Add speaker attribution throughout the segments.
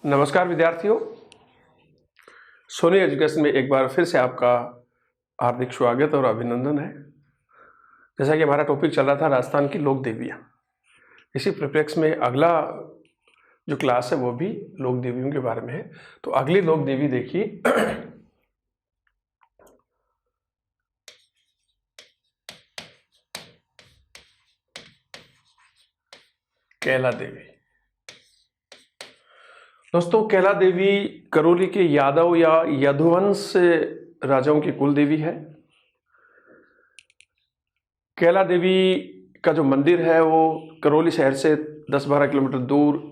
Speaker 1: नमस्कार विद्यार्थियों, सोनी एजुकेशन में एक बार फिर से आपका हार्दिक स्वागत और अभिनंदन है। जैसा कि हमारा टॉपिक चल रहा था राजस्थान की लोक देवियाँ, इसी परिप्रेक्ष्य में अगला जो क्लास है वो भी लोक देवियों के बारे में है। तो अगली लोक देवी देखिए कैला देवी। दोस्तों, कैला देवी करौली के यादव या यदुवंश राजाओं की कुल देवी है। कैला देवी का जो मंदिर है वो करौली शहर से 10-12 किलोमीटर दूर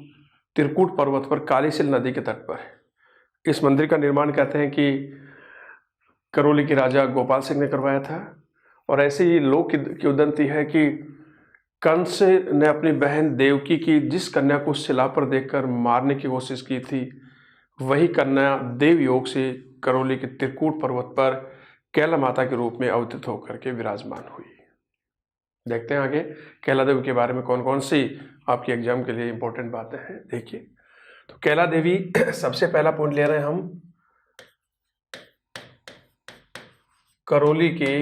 Speaker 1: त्रिकूट पर्वत पर कालीसिल नदी के तट पर है। इस मंदिर का निर्माण कहते हैं कि करौली के राजा गोपाल सिंह ने करवाया था। और ऐसे ही लोक किंवदंती है कि कंस ने अपनी बहन देवकी की जिस कन्या को शिला पर देखकर मारने की कोशिश की थी, वही कन्या देव योग से करौली के त्रिकूट पर्वत पर कैला माता के रूप में अवतरित होकर के विराजमान हुई। देखते हैं आगे कैला देवी के बारे में कौन कौन सी आपके एग्जाम के लिए इंपॉर्टेंट बातें हैं। देखिए, तो कैला देवी सबसे पहला पॉइंट ले रहे हैं हम, करौली के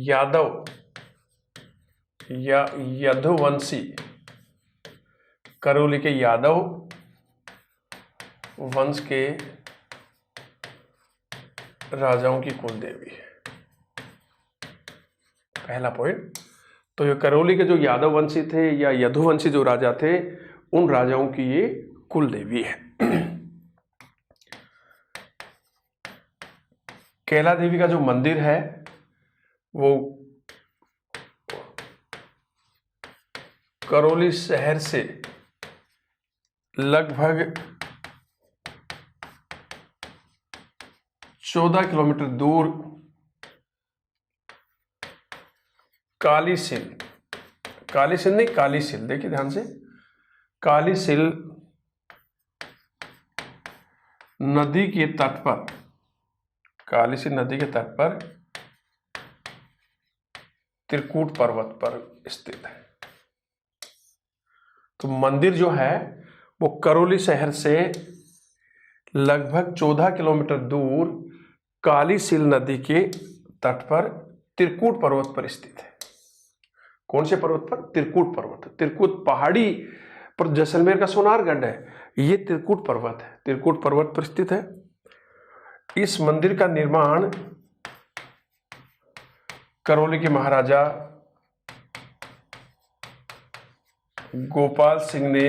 Speaker 1: यादव या यदुवंशी, करौली के यादव वंश के राजाओं की कुल देवी है, पहला पॉइंट। तो ये करौली के जो यादव वंशी थे या यदुवंशी जो राजा थे, उन राजाओं की ये कुल देवी है। कैला देवी का जो मंदिर है वो करौली शहर से लगभग 14 किलोमीटर दूर कालीसिल नहीं, देखिए ध्यान से, कालीसिल नदी के तट पर, कालीसिल नदी के तट पर त्रिकूट पर्वत पर स्थित है। तो मंदिर जो है वो करौली शहर से लगभग 14 किलोमीटर दूर कालीसिल नदी के तट पर त्रिकूट पर्वत पर स्थित है। कौन से पर्वत पर? त्रिकूट पर्वत। त्रिकूट पहाड़ी पर जैसलमेर का सोनारगढ़ है, ये त्रिकूट पर्वत है, त्रिकूट पर्वत पर स्थित है। इस मंदिर का निर्माण करौली के महाराजा गोपाल सिंह ने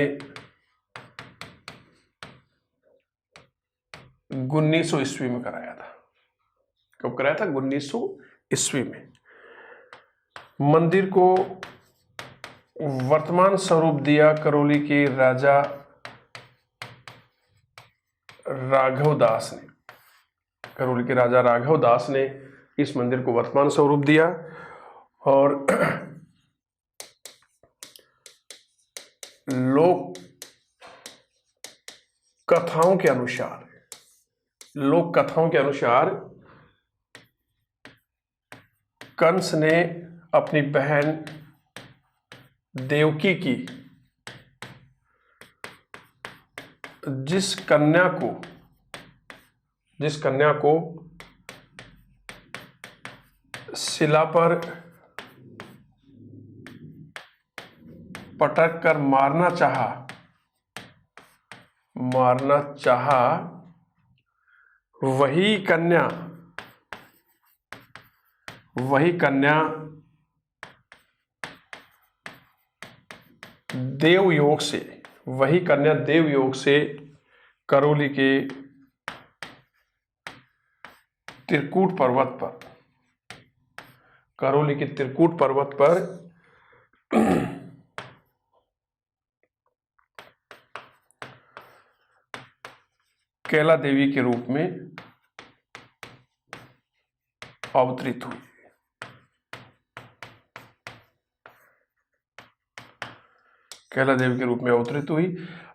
Speaker 1: 1900 ईस्वी में कराया था। कब कराया था? 1900 ईस्वी में। मंदिर को वर्तमान स्वरूप दिया करौली के राजा राघव दास ने। करौली के राजा राघव दास ने इस मंदिर को वर्तमान स्वरूप दिया। और लोक कथाओं के अनुसार कंस ने अपनी बहन देवकी की जिस कन्या को शिला पर पटक कर मारना चाहा, वही कन्या देव योग से करौली के त्रिकूट पर्वत पर कैला देवी के रूप में अवतरित हुई। कैला देवी के रूप में अवतरित हुई।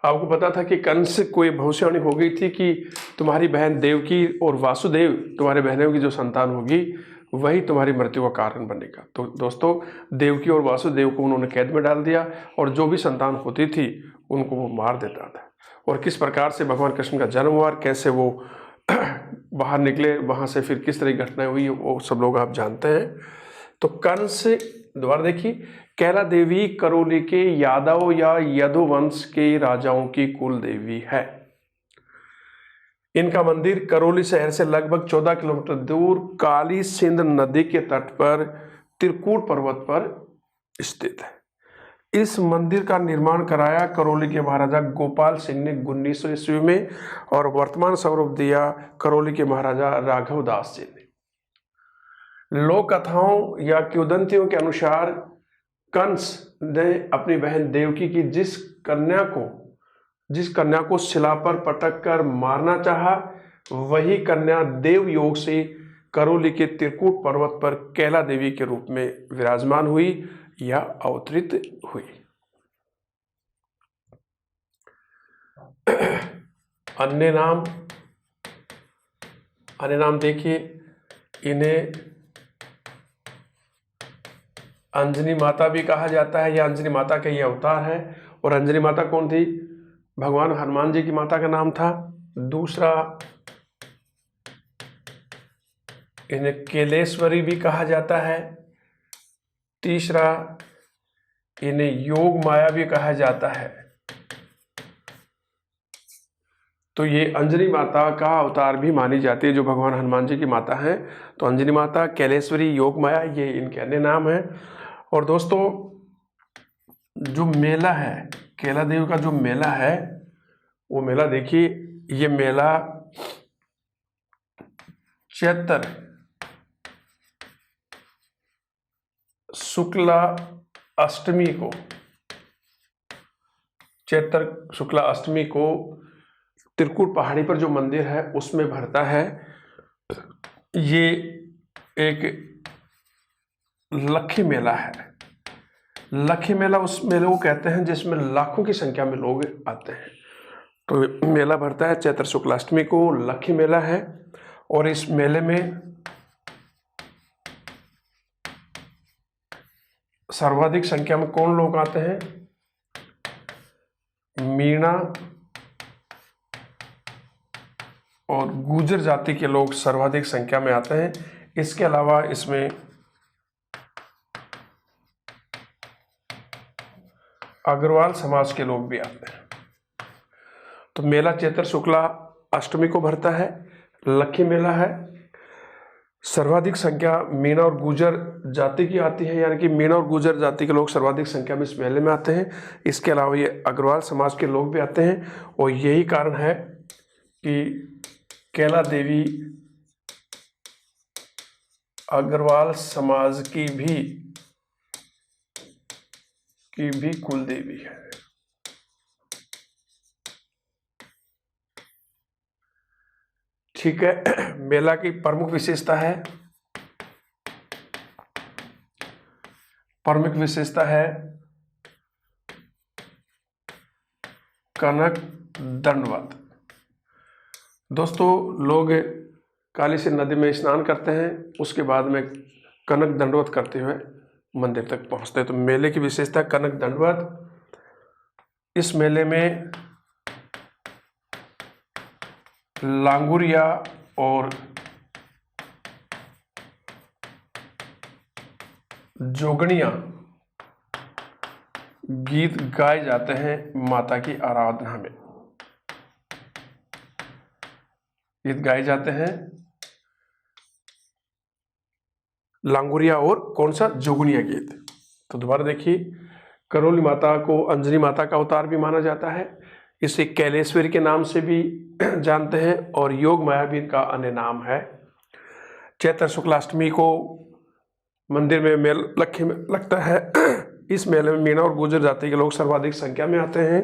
Speaker 1: आपको पता था कि कंस को ये भविष्यवाणी हो गई थी कि तुम्हारी बहन देवकी और वासुदेव, तुम्हारे बहनों की जो संतान होगी वही तुम्हारी मृत्यु का कारण बनेगा। तो दोस्तों, देवकी और वासुदेव को उन्होंने कैद में डाल दिया और जो भी संतान होती थी उनको वो मार देता था। और किस प्रकार से भगवान कृष्ण का जन्म हुआ, कैसे वो बाहर निकले, वहाँ से फिर किस तरह की घटनाएं हुई, वो सब लोग आप जानते हैं। तो कंस, दोबारा देखिए, कैला देवी करौली के यादव या यदुवंश के राजाओं की कुल देवी है। इनका मंदिर करौली शहर से लगभग 14 किलोमीटर दूर काली सिंध नदी के तट पर त्रिकूट पर्वत पर स्थित है। इस मंदिर का निर्माण कराया करौली के महाराजा गोपाल सिंह ने 1900 ईस्वी में, और वर्तमान स्वरूप दिया करौली के महाराजा राघव दास जी ने। लोक कथाओं या किंवदंतियों के अनुसार कंस ने अपनी बहन देवकी की जिस कन्या को शिला पर पटक कर मारना चाहा, वही कन्या देव योग से करौली के त्रिकूट पर्वत पर कैला देवी के रूप में विराजमान हुई या अवतरित हुई। अन्य नाम देखिए, इन्हें अंजनी माता भी कहा जाता है, या अंजनी माता का ये अवतार है। और अंजनी माता कौन थी? भगवान हनुमान जी की माता का नाम था। दूसरा, इन्हें केलेश्वरी भी कहा जाता है। तीसरा, इन्हें योग माया भी कहा जाता है। तो ये अंजनी माता का अवतार भी मानी जाती है, जो भगवान हनुमान जी की माता हैं। तो अंजनी माता, कैलेश्वरी, योग माया, ये इनके अन्य नाम हैं। और दोस्तों, जो मेला है, कैला देवी का जो मेला है, वो मेला देखिए, ये मेला चैत्र शुक्ला अष्टमी को त्रिकूट पहाड़ी पर जो मंदिर है उसमें भरता है। ये एक लक्खी मेला है। लक्खी मेला उस मेले को कहते हैं जिसमें लाखों की संख्या में लोग आते हैं। तो मेला भरता है चैत्र शुक्लाष्टमी को, लक्खी मेला है। और इस मेले में सर्वाधिक संख्या में कौन लोग आते हैं? मीणा और गुर्जर जाति के लोग सर्वाधिक संख्या में आते हैं। इसके अलावा इसमें अग्रवाल समाज के लोग भी आते हैं। तो मेला चैत्र शुक्ला अष्टमी को भरता है, लक्खी मेला है। सर्वाधिक संख्या मीणा और गुर्जर जाति की आती है, यानी कि मीणा और गुर्जर जाति के लोग सर्वाधिक संख्या में इस मेले में आते हैं। इसके अलावा ये अग्रवाल समाज के लोग भी आते हैं। और यही कारण है कि कैला देवी अग्रवाल समाज की भी कुल देवी है। ठीक है। मेला की प्रमुख विशेषता है कनक दंडवत। दोस्तों, लोग काली सिंध नदी में स्नान करते हैं, उसके बाद में कनक दंडवत करते हुए मंदिर तक पहुंचते हैं। तो मेले की विशेषता कनक दंडवत। इस मेले में लांगुरिया और जोगणिया गीत गाए जाते हैं माता की आराधना में। गीत गाए जाते हैं लांगुरिया और कौन सा? जोगणिया गीत। तो दोबारा देखिए, करौली माता को अंजनी माता का अवतार भी माना जाता है। इसे कैलेश्वरी के नाम से भी जानते हैं, और योग माया भी इनका अन्य नाम है। चैत्र शुक्लाष्टमी को मंदिर में मेला लक्खी में लगता है। इस मेले में मीणा और गुर्जर जाति के लोग सर्वाधिक संख्या में आते हैं।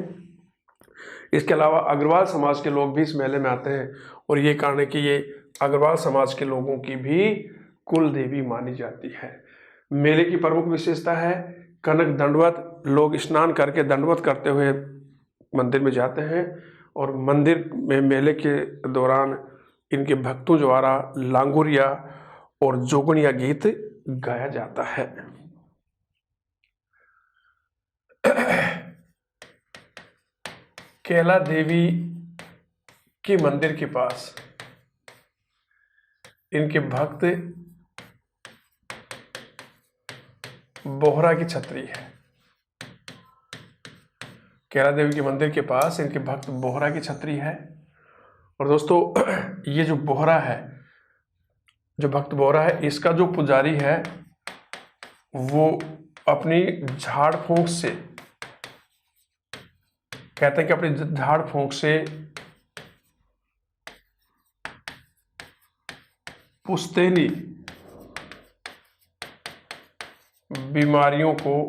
Speaker 1: इसके अलावा अग्रवाल समाज के लोग भी इस मेले में आते हैं, और ये कारण है कि ये अग्रवाल समाज के लोगों की भी कुल देवी मानी जाती है। मेले की प्रमुख विशेषता है कनक दंडवत। लोग स्नान करके दंडवत करते हुए मंदिर में जाते हैं, और मंदिर में मेले के दौरान इनके भक्तों द्वारा लांगुरिया और जोगणिया गीत गाया जाता है। कैला देवी के मंदिर के पास इनके भक्त बोहरा की छतरी है। कैला देवी के मंदिर के पास इनके भक्त बोहरा की छतरी है। और दोस्तों ये जो बोहरा है, जो भक्त बोहरा है, इसका जो पुजारी है वो अपनी झाड़ फूंक से, कहते हैं कि अपनी झाड़ फूंक से पुश्तैनी बीमारियों को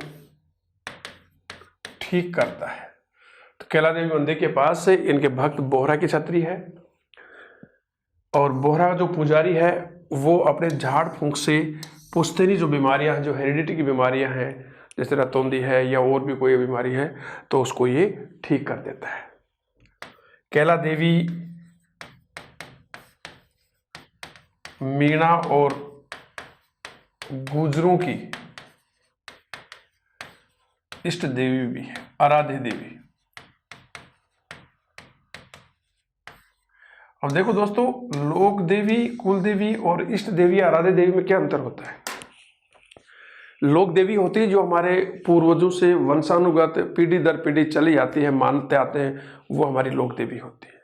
Speaker 1: ठीक करता है। तो कैला देवी मंदिर के पास से इनके भक्त बोहरा की छतरी है और बोहरा जो पुजारी है वो अपने झाड़ फूंक से पुश्तैनी जो बीमारियां हैं, जो हेरिडिटी की बीमारियां हैं, जैसे रतौंधी है या और भी कोई बीमारी है, तो उसको ये ठीक कर देता है। कैला देवी मीणा और गुजरों की इष्ट देवी भी है, आराध्य देवी। अब देखो दोस्तों, लोक देवी, कुल देवी और इष्ट देवी, आराध्य देवी में क्या अंतर होता है? लोक देवी होती है जो हमारे पूर्वजों से वंशानुगत पीढ़ी दर पीढ़ी चली आती है, मानते आते हैं, वो हमारी लोक देवी होती है।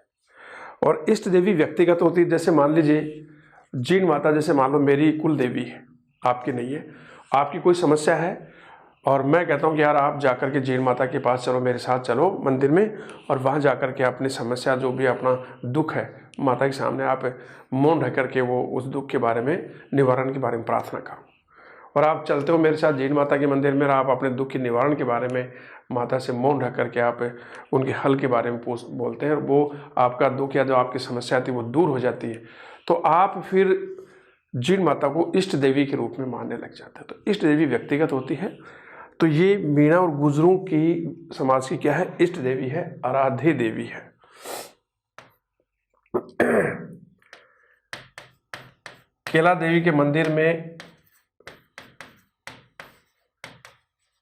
Speaker 1: और इष्ट देवी व्यक्तिगत होती है। जैसे मान लीजिए जीण माता, जैसे मान लो मेरी कुल देवी है, आपकी नहीं है, आपकी कोई समस्या है और मैं कहता हूँ कि यार आप जाकर के जीण माता के पास चलो, मेरे साथ चलो मंदिर में, और वहाँ जाकर के अपनी समस्या, जो भी अपना दुख है, माता के सामने आप मौन रह करके वो उस दुख के बारे में, निवारण के बारे में प्रार्थना करो। और आप चलते हो मेरे साथ जीण माता के मंदिर में, आप अपने दुख के निवारण के बारे में माता से मौन रह करके आप उनके हल के बारे में बोलते हैं, और वो आपका दुख या जो आपकी समस्या थी वो दूर हो जाती है। तो आप फिर जीण माता को इष्ट देवी के रूप में मानने लग जाते हैं। तो इष्ट देवी व्यक्तिगत होती है। तो ये मीणा और गुजरों की समाज की क्या है? इष्ट देवी है, आराध्य देवी है। कैला देवी के मंदिर में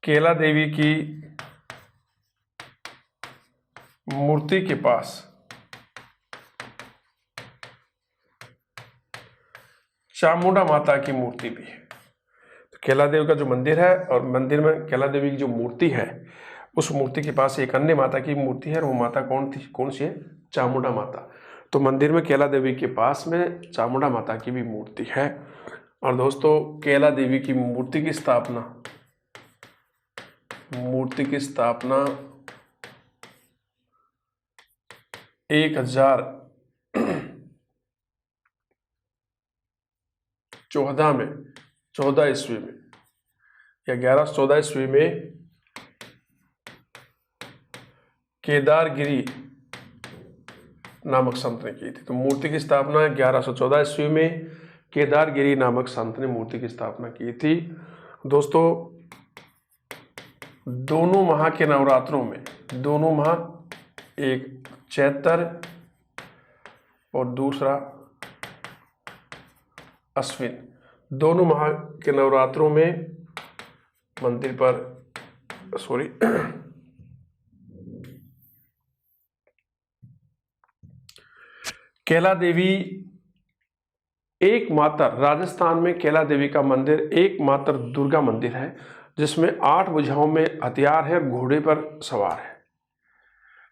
Speaker 1: कैला देवी की मूर्ति के पास चामुंडा माता की मूर्ति भी है। तो कैला देवी का जो मंदिर है, और मंदिर में कैला देवी की जो मूर्ति है, उस मूर्ति के पास एक अन्य माता की मूर्ति है, और वो माता कौन थी, कौन सी है? चामुंडा माता। तो मंदिर में कैला देवी के पास में चामुंडा माता की भी मूर्ति है। और दोस्तों कैला देवी की मूर्ति की स्थापना 1014 ईस्वी में या 1114 ईस्वी में केदारगिरी नामक संत ने की थी। तो मूर्ति की स्थापना 1114 ईस्वी में केदारगिरी नामक संत ने मूर्ति की स्थापना की थी। दोस्तों दोनों माह के नवरात्रों में, दोनों माह, एक चैत्र और दूसरा अश्विन, दोनों माह के नवरात्रों में मंदिर पर कैला देवी एकमात्र, राजस्थान में कैला देवी का मंदिर एकमात्र दुर्गा मंदिर है जिसमें 8 भुजाओं में हथियार है, घोड़े पर सवार है।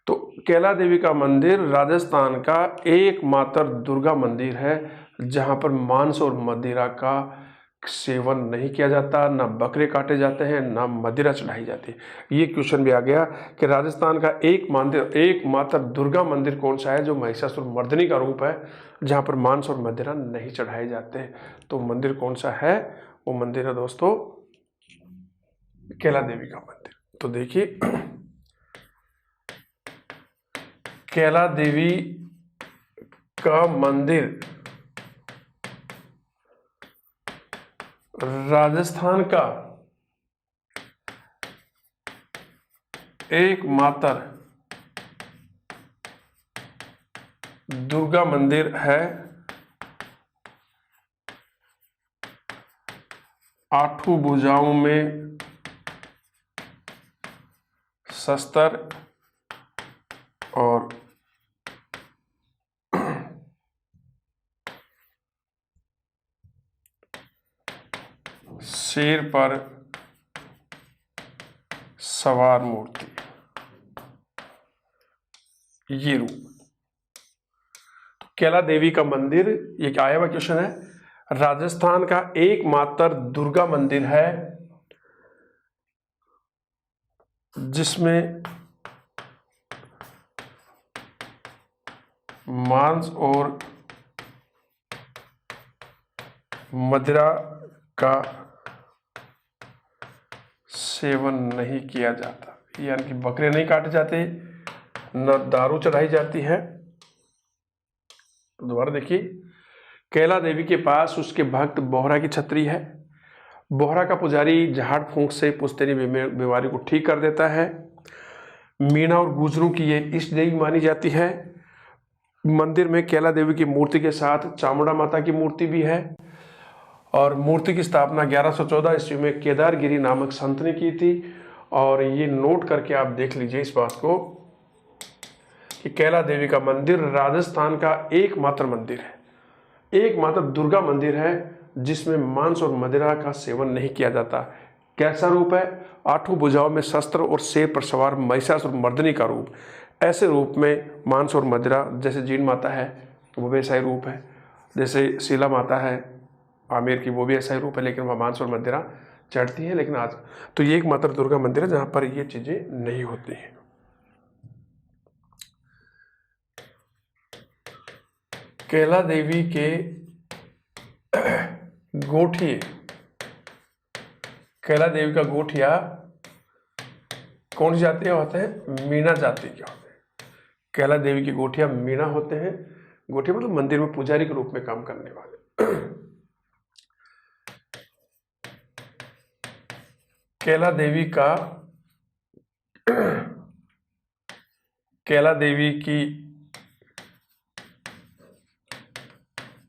Speaker 1: तो कैला देवी का मंदिर राजस्थान का एकमात्र दुर्गा मंदिर है जहां पर मांस और मदिरा का सेवन नहीं किया जाता, ना बकरे काटे जाते हैं, ना मदिरा चढ़ाई जाती है। ये क्वेश्चन भी आ गया कि राजस्थान का एकमात्र दुर्गा मंदिर कौन सा है जो महिषासुर मर्दिनी का रूप है, जहां पर मांस और मदिरा नहीं चढ़ाए जाते। तो मंदिर कौन सा है? वो मंदिर है दोस्तों कैला देवी का मंदिर। तो देखिए कैला देवी का मंदिर राजस्थान का एकमात्र दुर्गा मंदिर है। 8 भुजाओं में शस्त्र शेर पर सवार मूर्ति, ये रूप। तो कैला देवी का मंदिर, ये आया हुआ क्वेश्चन है, राजस्थान का एकमात्र दुर्गा मंदिर है जिसमें मांस और मदिरा का सेवन नहीं किया जाता, यानी कि बकरे नहीं काटे जाते, न दारू चढ़ाई जाती है। तो दोबारा देखिए, कैला देवी के पास उसके भक्त बोहरा की छतरी है। बोहरा का पुजारी झाड़ फूंक से पुश्तैनी बीमारी को ठीक कर देता है। मीणा और गुजरों की ये इष्ट देवी मानी जाती है। मंदिर में कैला देवी की मूर्ति के साथ चामुंडा माता की मूर्ति भी है और मूर्ति की स्थापना 1114 ईस्वी में केदारगिरी नामक संत ने की थी। और ये नोट करके आप देख लीजिए इस बात को कि कैला देवी का मंदिर राजस्थान का एकमात्र मंदिर है, एकमात्र दुर्गा मंदिर है जिसमें मांस और मदिरा का सेवन नहीं किया जाता। कैसा रूप है? 8 भुजाओं में शस्त्र और शेर पर सवार महिषासुर मर्दिनी का रूप। ऐसे रूप में मांस और मदिरा, जैसे जीन माता है वो भी ऐसा ही रूप है, जैसे शीला माता है आमेर की, वो भी ऐसा ही रूप है, लेकिन वह मांस और मदिरा चढ़ती है। लेकिन आज तो ये एकमात्र दुर्गा मंदिर है जहाँ पर ये चीज़ें नहीं होती हैं। कैला देवी के गोठिए, कैला देवी का गोठिया कौन सी जाति के होते हैं? मीणा जाति के होते हैं। कैला देवी की गोठिया मीणा होते हैं। गोठिया मतलब मंदिर में पुजारी के रूप में काम करने वाले। कैला देवी का, कैला देवी की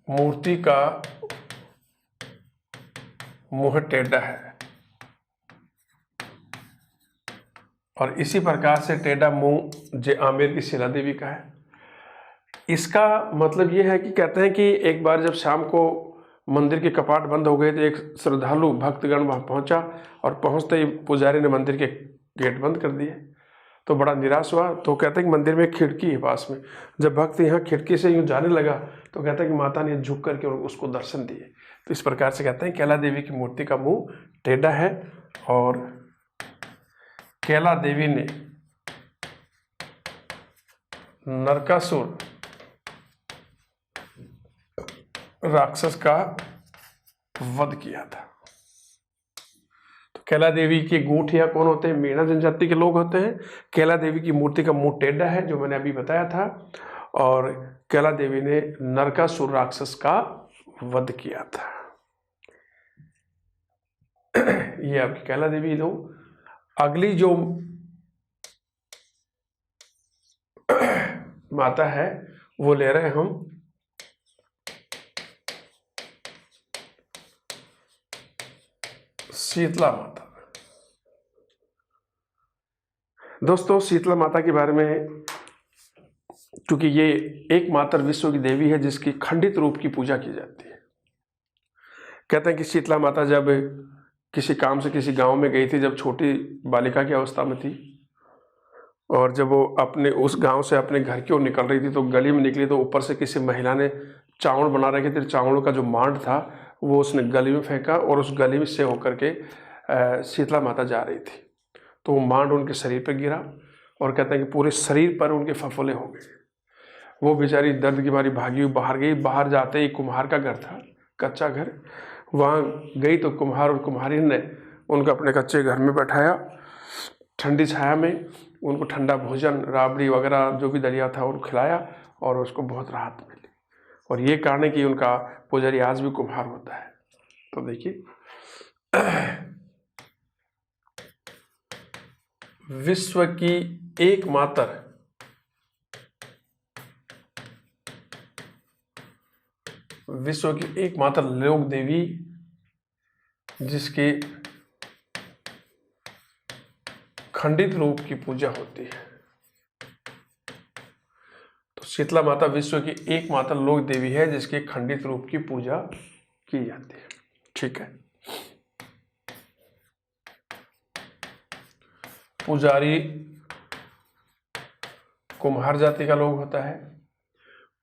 Speaker 1: मूर्ति का मुंह टेढ़ा है और इसी प्रकार से टेढ़ा मुंह जे आमेर की शीला देवी का है। इसका मतलब ये है कि कहते हैं कि एक बार जब शाम को मंदिर के कपाट बंद हो गए तो एक श्रद्धालु भक्तगण वहां पहुंचा और पहुंचते ही पुजारी ने मंदिर के गेट बंद कर दिए। तो बड़ा निराश हुआ। तो कहते हैं कि मंदिर में एक खिड़की है पास में, जब भक्त यहाँ खिड़की से यूँ जाने लगा तो कहता है कि माता ने झुक करके उसको दर्शन दिए। तो इस प्रकार से कहते हैं कैला देवी की मूर्ति का मुंह टेढ़ा है और कैला देवी ने नरकासुर राक्षस का वध किया था। तो कैला देवी के गोठिया कौन होते हैं? मीणा जनजाति के लोग होते हैं। कैला देवी की मूर्ति का मुंह टेढ़ा है जो मैंने अभी बताया था, और कैला देवी ने नरकासुर राक्षस का वध किया था। ये आपकी कैला देवी लोग। अगली जो माता है वो ले रहे हैं हम शीतला माता। दोस्तों शीतला माता के बारे में, क्योंकि ये एकमात्र विश्व की देवी है जिसकी खंडित रूप की पूजा की जाती है। कहते हैं कि शीतला माता जब किसी काम से किसी गांव में गई थी, जब छोटी बालिका की अवस्था में थी, और जब वो अपने उस गांव से अपने घर की ओर निकल रही थी तो गली में निकली तो ऊपर से किसी महिला ने चावल बना रखे थे। चावलों का जो मांड था वो उसने गली में फेंका और उस गली में से होकर के शीतला माता जा रही थी तो वो मांड उनके शरीर पर गिरा और कहते हैं कि पूरे शरीर पर उनके फफोले हो गए। वो बेचारी दर्द की मारी भागी हुई बाहर गई। बाहर जाते ही कुम्हार का घर था, कच्चा घर, वहाँ गई तो कुम्हार और कुम्हारी ने उनको अपने कच्चे घर में बैठाया, ठंडी छाया में उनको ठंडा भोजन, राबड़ी वगैरह जो भी दलिया था उनको खिलाया और उसको बहुत राहत मिली। और ये कारण है कि उनका पुजारी आज भी कुम्हार होता है। तो देखिए विश्व की एकमात्र लोक देवी जिसके खंडित रूप की पूजा होती है। तो शीतला माता विश्व की एकमात्र लोक देवी है जिसके खंडित रूप की पूजा की जाती है। ठीक है। पुजारी कुम्हार जाति का लोग होता है,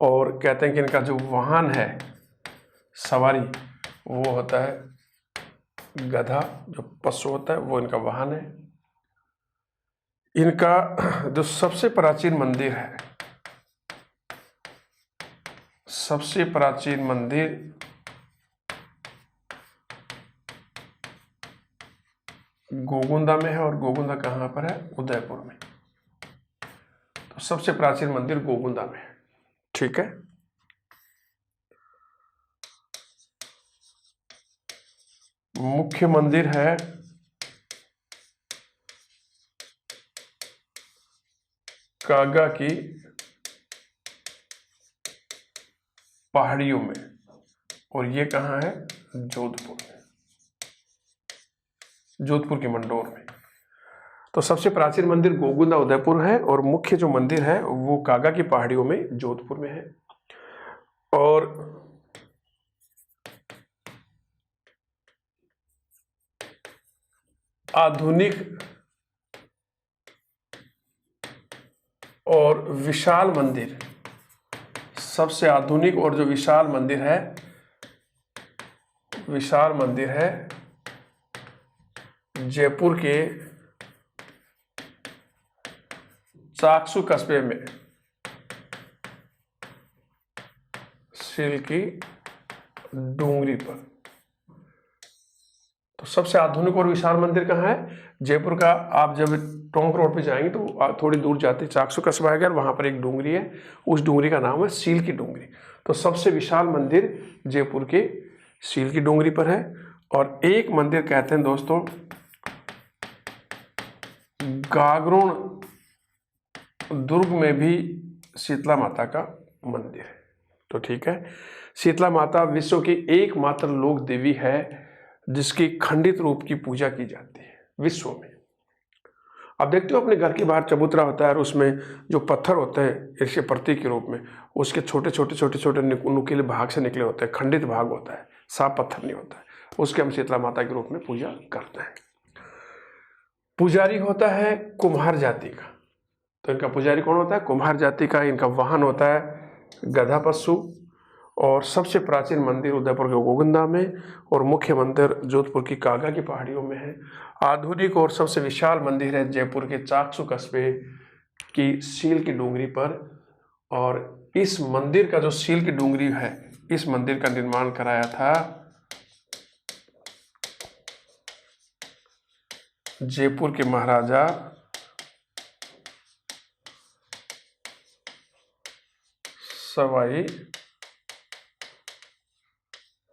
Speaker 1: और कहते हैं कि इनका जो वाहन है सवारी वो होता है गधा, जो पशु होता है वो इनका वाहन है। इनका जो सबसे प्राचीन मंदिर है, सबसे प्राचीन मंदिर गोगुंदा में है, और गोगुंदा कहाँ पर है? उदयपुर में। तो सबसे प्राचीन मंदिर गोगुंदा में है। ठीक है। मुख्य मंदिर है कागा की पहाड़ियों में, और ये कहाँ है? जोधपुर में, जोधपुर के मंडोर में। तो सबसे प्राचीन मंदिर गोगुंदा उदयपुर है, और मुख्य जो मंदिर है वो कागा की पहाड़ियों में जोधपुर में है। और आधुनिक और विशाल मंदिर, सबसे आधुनिक और जो विशाल मंदिर है, विशाल मंदिर है जयपुर के चाकसू कस्बे में सील की डूंगरी पर। तो सबसे आधुनिक और विशाल मंदिर कहाँ है? जयपुर का। आप जब टोंक रोड पे जाएंगे तो थोड़ी दूर जाते चाकसू कस्बा है, वहां पर एक डूंगरी है, उस डूंगरी का नाम है सील की डूंगरी। तो सबसे विशाल मंदिर जयपुर के सील की डूंगरी पर है। और एक मंदिर कहते हैं दोस्तों गागरोन दुर्ग में भी शीतला माता का मंदिर है। तो ठीक है, शीतला माता विश्व की एकमात्र लोक देवी है जिसकी खंडित रूप की पूजा की जाती है विश्व में। आप देखते हो अपने घर के बाहर चबूतरा होता है, और उसमें जो पत्थर होते हैं ऐसे प्रतीक के रूप में, उसके छोटे छोटे छोटे छोटे नुकीले भाग से निकले होते हैं, खंडित भाग होता है, साफ पत्थर नहीं होता है, उसके हम शीतला माता के रूप में पूजा करते हैं। पुजारी होता है कुम्हार जाति का। तो इनका पुजारी कौन होता है? कुम्हार जाति का। इनका वाहन होता है गधा पशु। और सबसे प्राचीन मंदिर उदयपुर के गोगुंदा में, और मुख्य मंदिर जोधपुर की कागा की पहाड़ियों में है। आधुनिक और सबसे विशाल मंदिर है जयपुर के चाकसू कस्बे की सील की डूंगरी पर। और इस मंदिर का जो सील की डूंगरी है, इस मंदिर का निर्माण कराया था जयपुर के महाराजा सवाई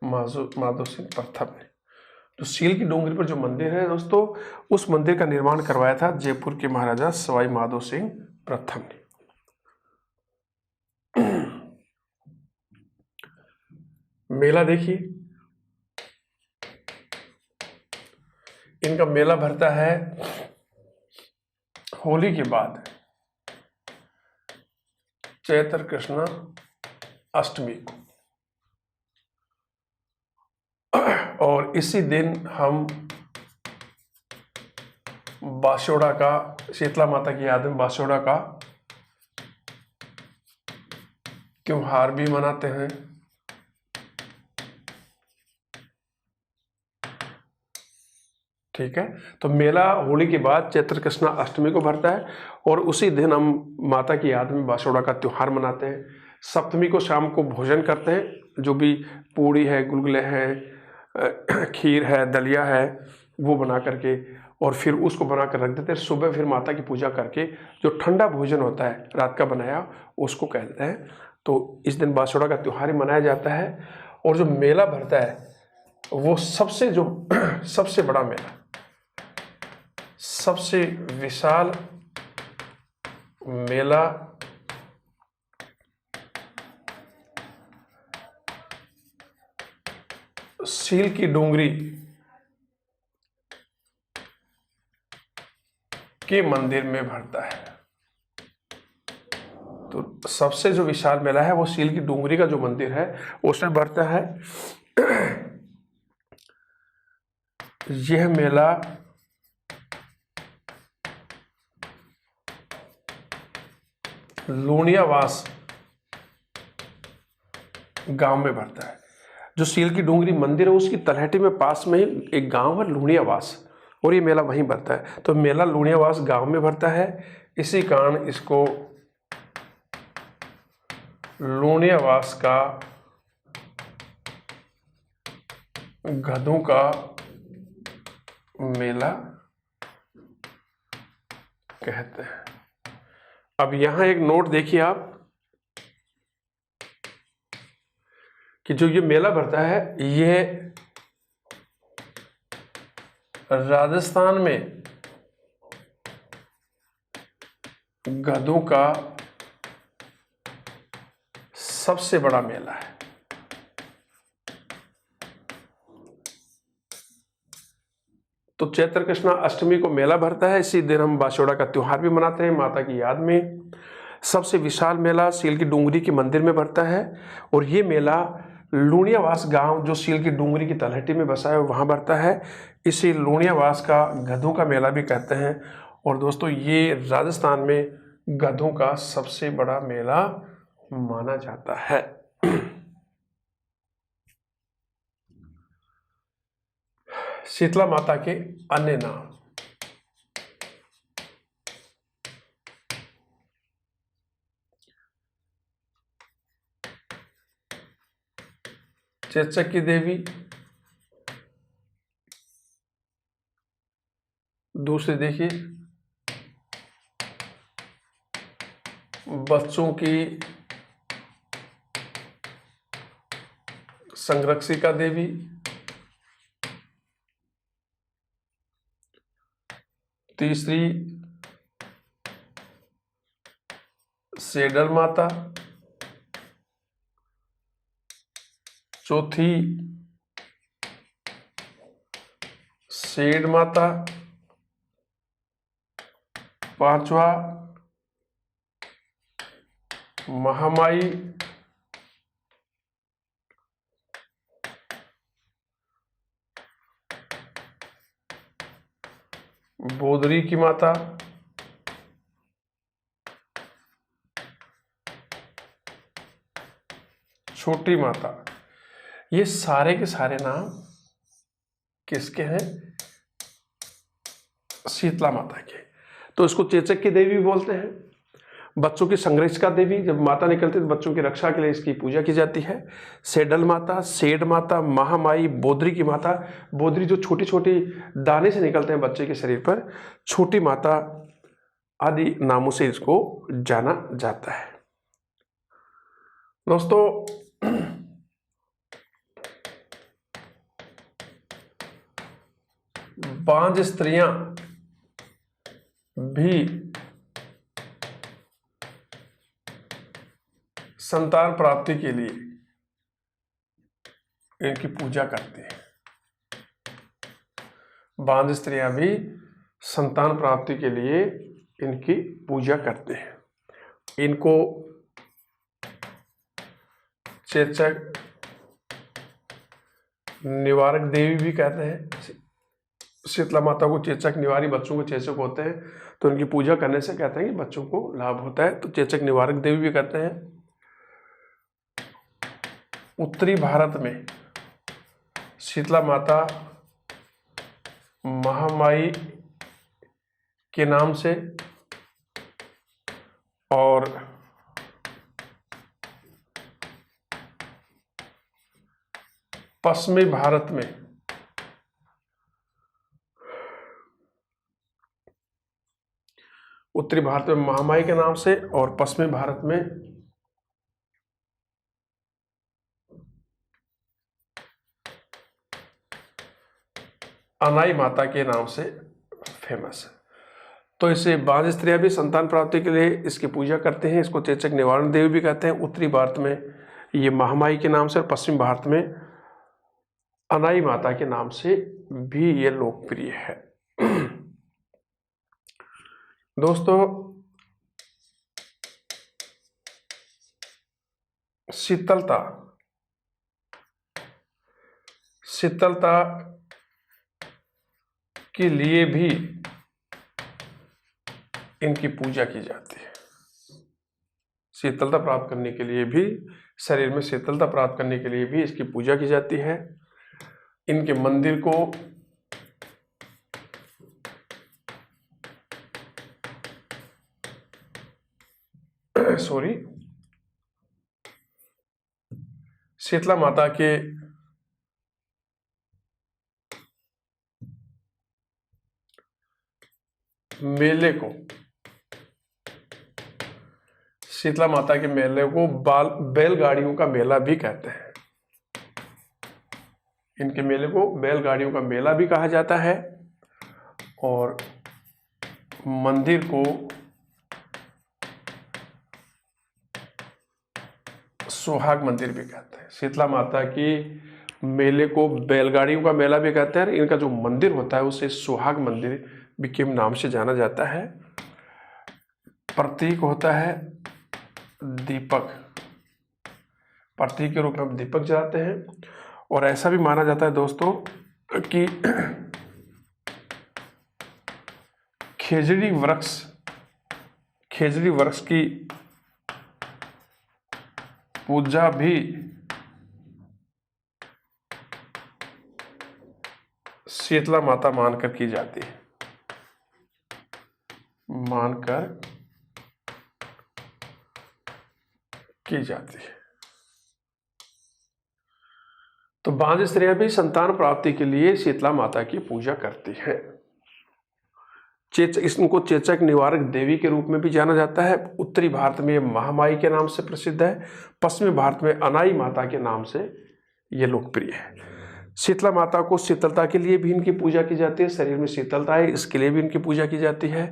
Speaker 1: माधो सिंह प्रथम ने। तो सील की डूंगरी पर जो मंदिर है दोस्तों, उस मंदिर का निर्माण करवाया था जयपुर के महाराजा सवाई माधो सिंह प्रथम ने। मेला देखिए, इनका मेला भरता है होली के बाद चैत्र कृष्ण अष्टमी को, और इसी दिन हम बासोड़ा का, शीतला माता की याद में बासोड़ा का त्योहार भी मनाते हैं। ठीक है, तो मेला होली के बाद चैत्र कृष्ण अष्टमी को भरता है, और उसी दिन हम माता की याद में बासोड़ा का त्योहार मनाते हैं। सप्तमी को शाम को भोजन करते हैं, जो भी पूड़ी है, गुलगुले हैं, खीर है, दलिया है, वो बना करके, और फिर उसको बना कर रख देते हैं। सुबह फिर माता की पूजा करके जो ठंडा भोजन होता है रात का बनाया, उसको कहते हैं। तो इस दिन बासोड़ा का त्योहार ही मनाया जाता है। और जो मेला भरता है वो सबसे बड़ा मेला, सबसे विशाल मेला सील की डूंगरी के मंदिर में भरता है। तो सबसे जो विशाल मेला है वो सील की डूंगरी का जो मंदिर है उसमें भरता है। यह मेला लूणियावास गांव में भरता है। जो सील की डूंगरी मंदिर है उसकी तलहटी में पास में ही एक गांव है लूणियावास, और ये मेला वहीं भरता है। तो मेला लूणियावास गांव में भरता है, इसी कारण इसको लूणियावास का गधों का मेला कहते हैं। अब यहां एक नोट देखिए आप कि जो ये मेला भरता है ये राजस्थान में गधों का सबसे बड़ा मेला है। तो चैत्र कृष्णा अष्टमी को मेला भरता है। इसी दिन हम बाशोड़ा का त्योहार भी मनाते हैं माता की याद में। सबसे विशाल मेला सील की डूंगरी के मंदिर में भरता है, और ये मेला लूणियावास गांव जो सील की डूंगरी की तलहटी में बसा है वहां भरता है। इसे लूणियावास का गधों का मेला भी कहते हैं। और दोस्तों ये राजस्थान में गधों का सबसे बड़ा मेला माना जाता है। शीतला माता के अन्य नाम। चेचक की देवी, दूसरी देखिए बच्चों की संरक्षिका देवी, तीसरी सेडल माता, चौथी सेड माता, पांचवा महामाई, बोदरी की माता, छोटी माता। ये सारे के सारे नाम किसके हैं? शीतला माता के। तो इसको चेचक की देवी बोलते हैं। बच्चों की संरक्षिका देवी, जब माता निकलती है तो बच्चों की रक्षा के लिए इसकी पूजा की जाती है। सेडल माता, सेड माता, महामाई, बोदरी की माता। बोदरी जो छोटी छोटी दाने से निकलते हैं बच्चे के शरीर पर, छोटी माता आदि नामों से इसको जाना जाता है। दोस्तों बांझ स्त्रियां भी संतान प्राप्ति के लिए इनकी पूजा करती हैं। बांझ स्त्रियां भी संतान प्राप्ति के लिए इनकी पूजा करते हैं। इनको चेचक निवारक देवी भी कहते हैं। शीतला माता को चेचक निवारी, बच्चों को चेचक होते हैं तो इनकी पूजा करने से कहते हैं कि बच्चों को लाभ होता है, तो चेचक निवारक देवी भी कहते हैं। उत्तरी भारत में शीतला माता महामाई के नाम से, और पश्चिमी भारत में उत्तरी भारत में महामाई के नाम से, और पश्चिमी भारत में अनाई माता के नाम से फेमस है। तो इसे बांझ स्त्रियां भी संतान प्राप्ति के लिए इसकी पूजा करते हैं। इसको चेचक निवारण देवी भी कहते हैं। उत्तरी भारत में ये महामाई के नाम से, और पश्चिम भारत में अनाई माता के नाम से भी ये लोकप्रिय है। दोस्तों शीतलता के लिए भी इनकी पूजा की जाती है। शीतलता प्राप्त करने के लिए भी, शरीर में शीतलता प्राप्त करने के लिए भी इसकी पूजा की जाती है। इनके मंदिर को शीतला माता के मेले को, शीतला माता के मेले को बैलगाड़ियों का मेला भी कहते हैं। इनके मेले को बैलगाड़ियों का मेला भी कहा जाता है। और मंदिर को सुहाग मंदिर भी कहते हैं। शीतला माता की मेले को बैलगाड़ियों का मेला भी कहते हैं। इनका जो मंदिर होता है उसे सुहाग मंदिर भी के नाम से जाना जाता है। प्रतीक होता है दीपक, प्रतीक के रूप में हम दीपक जलाते हैं। और ऐसा भी माना जाता है दोस्तों कि खेजड़ी वृक्ष की पूजा भी शीतला माता मानकर की जाती है, तो बांझ स्त्रियां भी संतान प्राप्ति के लिए शीतला माता की पूजा करती हैं। इनको चेचक निवारक देवी के रूप में भी जाना जाता है। उत्तरी भारत में महामाई के नाम से प्रसिद्ध है। पश्चिमी भारत में अनाई माता के नाम से ये लोकप्रिय है। शीतला माता को शीतलता के लिए भी इनकी पूजा की जाती है। शरीर में शीतलता है इसके लिए भी इनकी पूजा की जाती है।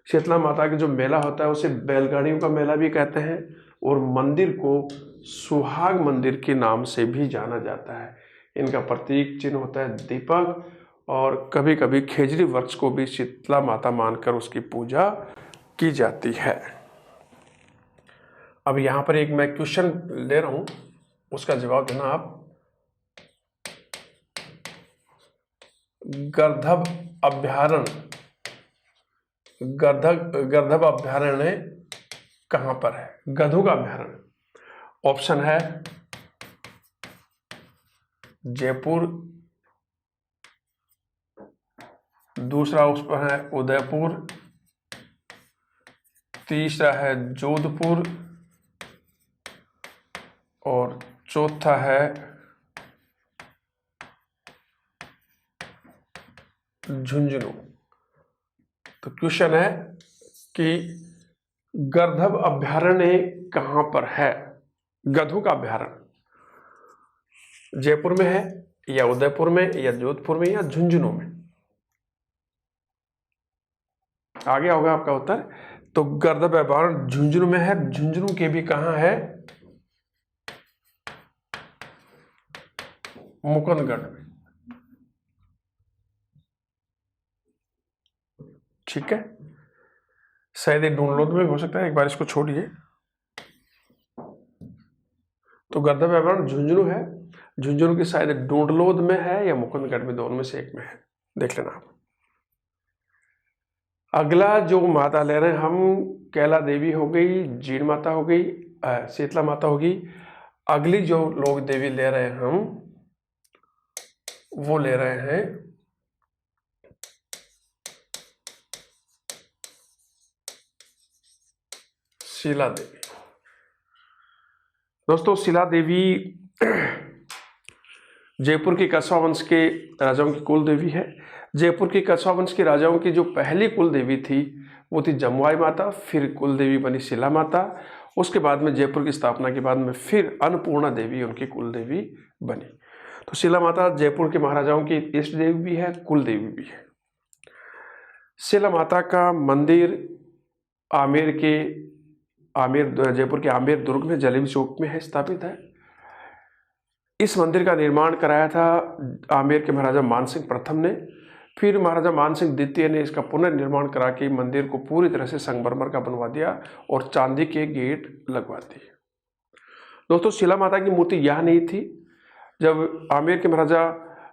Speaker 1: शीतला माता का जो मेला होता है उसे बैलगाड़ियों का मेला भी कहते हैं। और मंदिर को सुहाग मंदिर के नाम से भी जाना जाता है। इनका प्रतीक चिन्ह होता है दीपक। और कभी कभी खेजड़ी वृक्ष को भी शीतला माता मानकर उसकी पूजा की जाती है। अब यहाँ पर एक मैं क्वेश्चन ले रहा हूँ, उसका जवाब देना आप। गर्धब अभ्यारण्य कहाँ पर है? गधों का अभ्यारण्य। ऑप्शन है जयपुर, दूसरा ऑप्शन है उदयपुर, तीसरा है जोधपुर और चौथा है झुंझुनू। तो क्वेश्चन है कि गर्धब अभ्यारण्य कहाँ पर है? गधों का अभ्यारण्य जयपुर में है या उदयपुर में या जोधपुर में या झुंझुनू में? आ गया होगा आपका उत्तर। तो गर्धब अभ्यारण्य झुंझुनू में है। झुंझुनू के भी कहाँ है? मुकुंदगढ़ में। ठीक है, शायद ये डूंडलोद में हो सकता है, एक बार इसको छोड़िए। तो गर्धब अभ्यारण्य झुंझुनू है। झुंझुनू की शायद डूंडलोद में है या मुकुंदगढ़ में, दोनों में से एक में है, देख लेना आप। अगला जो माता ले रहे हैं हम, कैला देवी हो गई, जीण माता हो गई, शीतला माता होगी। अगली जो लोग देवी ले रहे हैं हम, वो ले रहे हैं शीला देवी। दोस्तों शीला देवी जयपुर की कछवा वंश के राजाओं की कुल देवी है। जयपुर की कछवा वंश के राजाओं की जो पहली कुल देवी थी वो थी जमुआई माता, फिर कुल देवी बनी शीला माता। उसके बाद में जयपुर की स्थापना के बाद में फिर अन्नपूर्णा देवी उनकी कुल देवी बनी। तो शीला माता जयपुर के महाराजाओं की इष्ट देवी भी है, कुल देवी भी है। शीला माता का मंदिर जयपुर के आमेर दुर्ग में जलेबी चौक में है, स्थापित है। इस मंदिर का निर्माण कराया था आमेर के महाराजा मानसिंह प्रथम ने। फिर महाराजा मानसिंह द्वितीय ने इसका पुनर्निर्माण करा के मंदिर को पूरी तरह से संगमरमर का बनवा दिया और चांदी के गेट लगवा दिए। दोस्तों शीला माता की मूर्ति यह नहीं थी। जब आमेर के महाराजा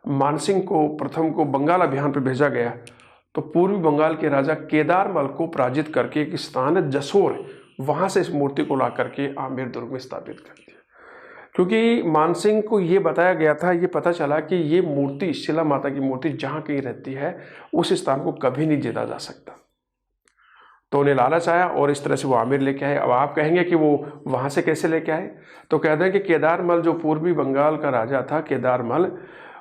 Speaker 1: मानसिंह को प्रथम को बंगाल अभियान पर भेजा गया तो पूर्वी बंगाल के राजा केदारमल को पराजित करके एक स्थान है जसोर, वहाँ से इस मूर्ति को ला करके आमेर दुर्ग में स्थापित कर दिया। क्योंकि मानसिंह को ये बताया गया था, ये पता चला कि ये मूर्ति, शिला माता की मूर्ति जहाँ कहीं रहती है उस स्थान को कभी नहीं जीता जा सकता। तो उन्हें लालच आया और इस तरह से वो आमेर लेके आए। अब आप कहेंगे कि वो वहाँ से कैसे लेके आए, तो कहते हैं कि केदारमल जो पूर्वी बंगाल का राजा था, केदारमल,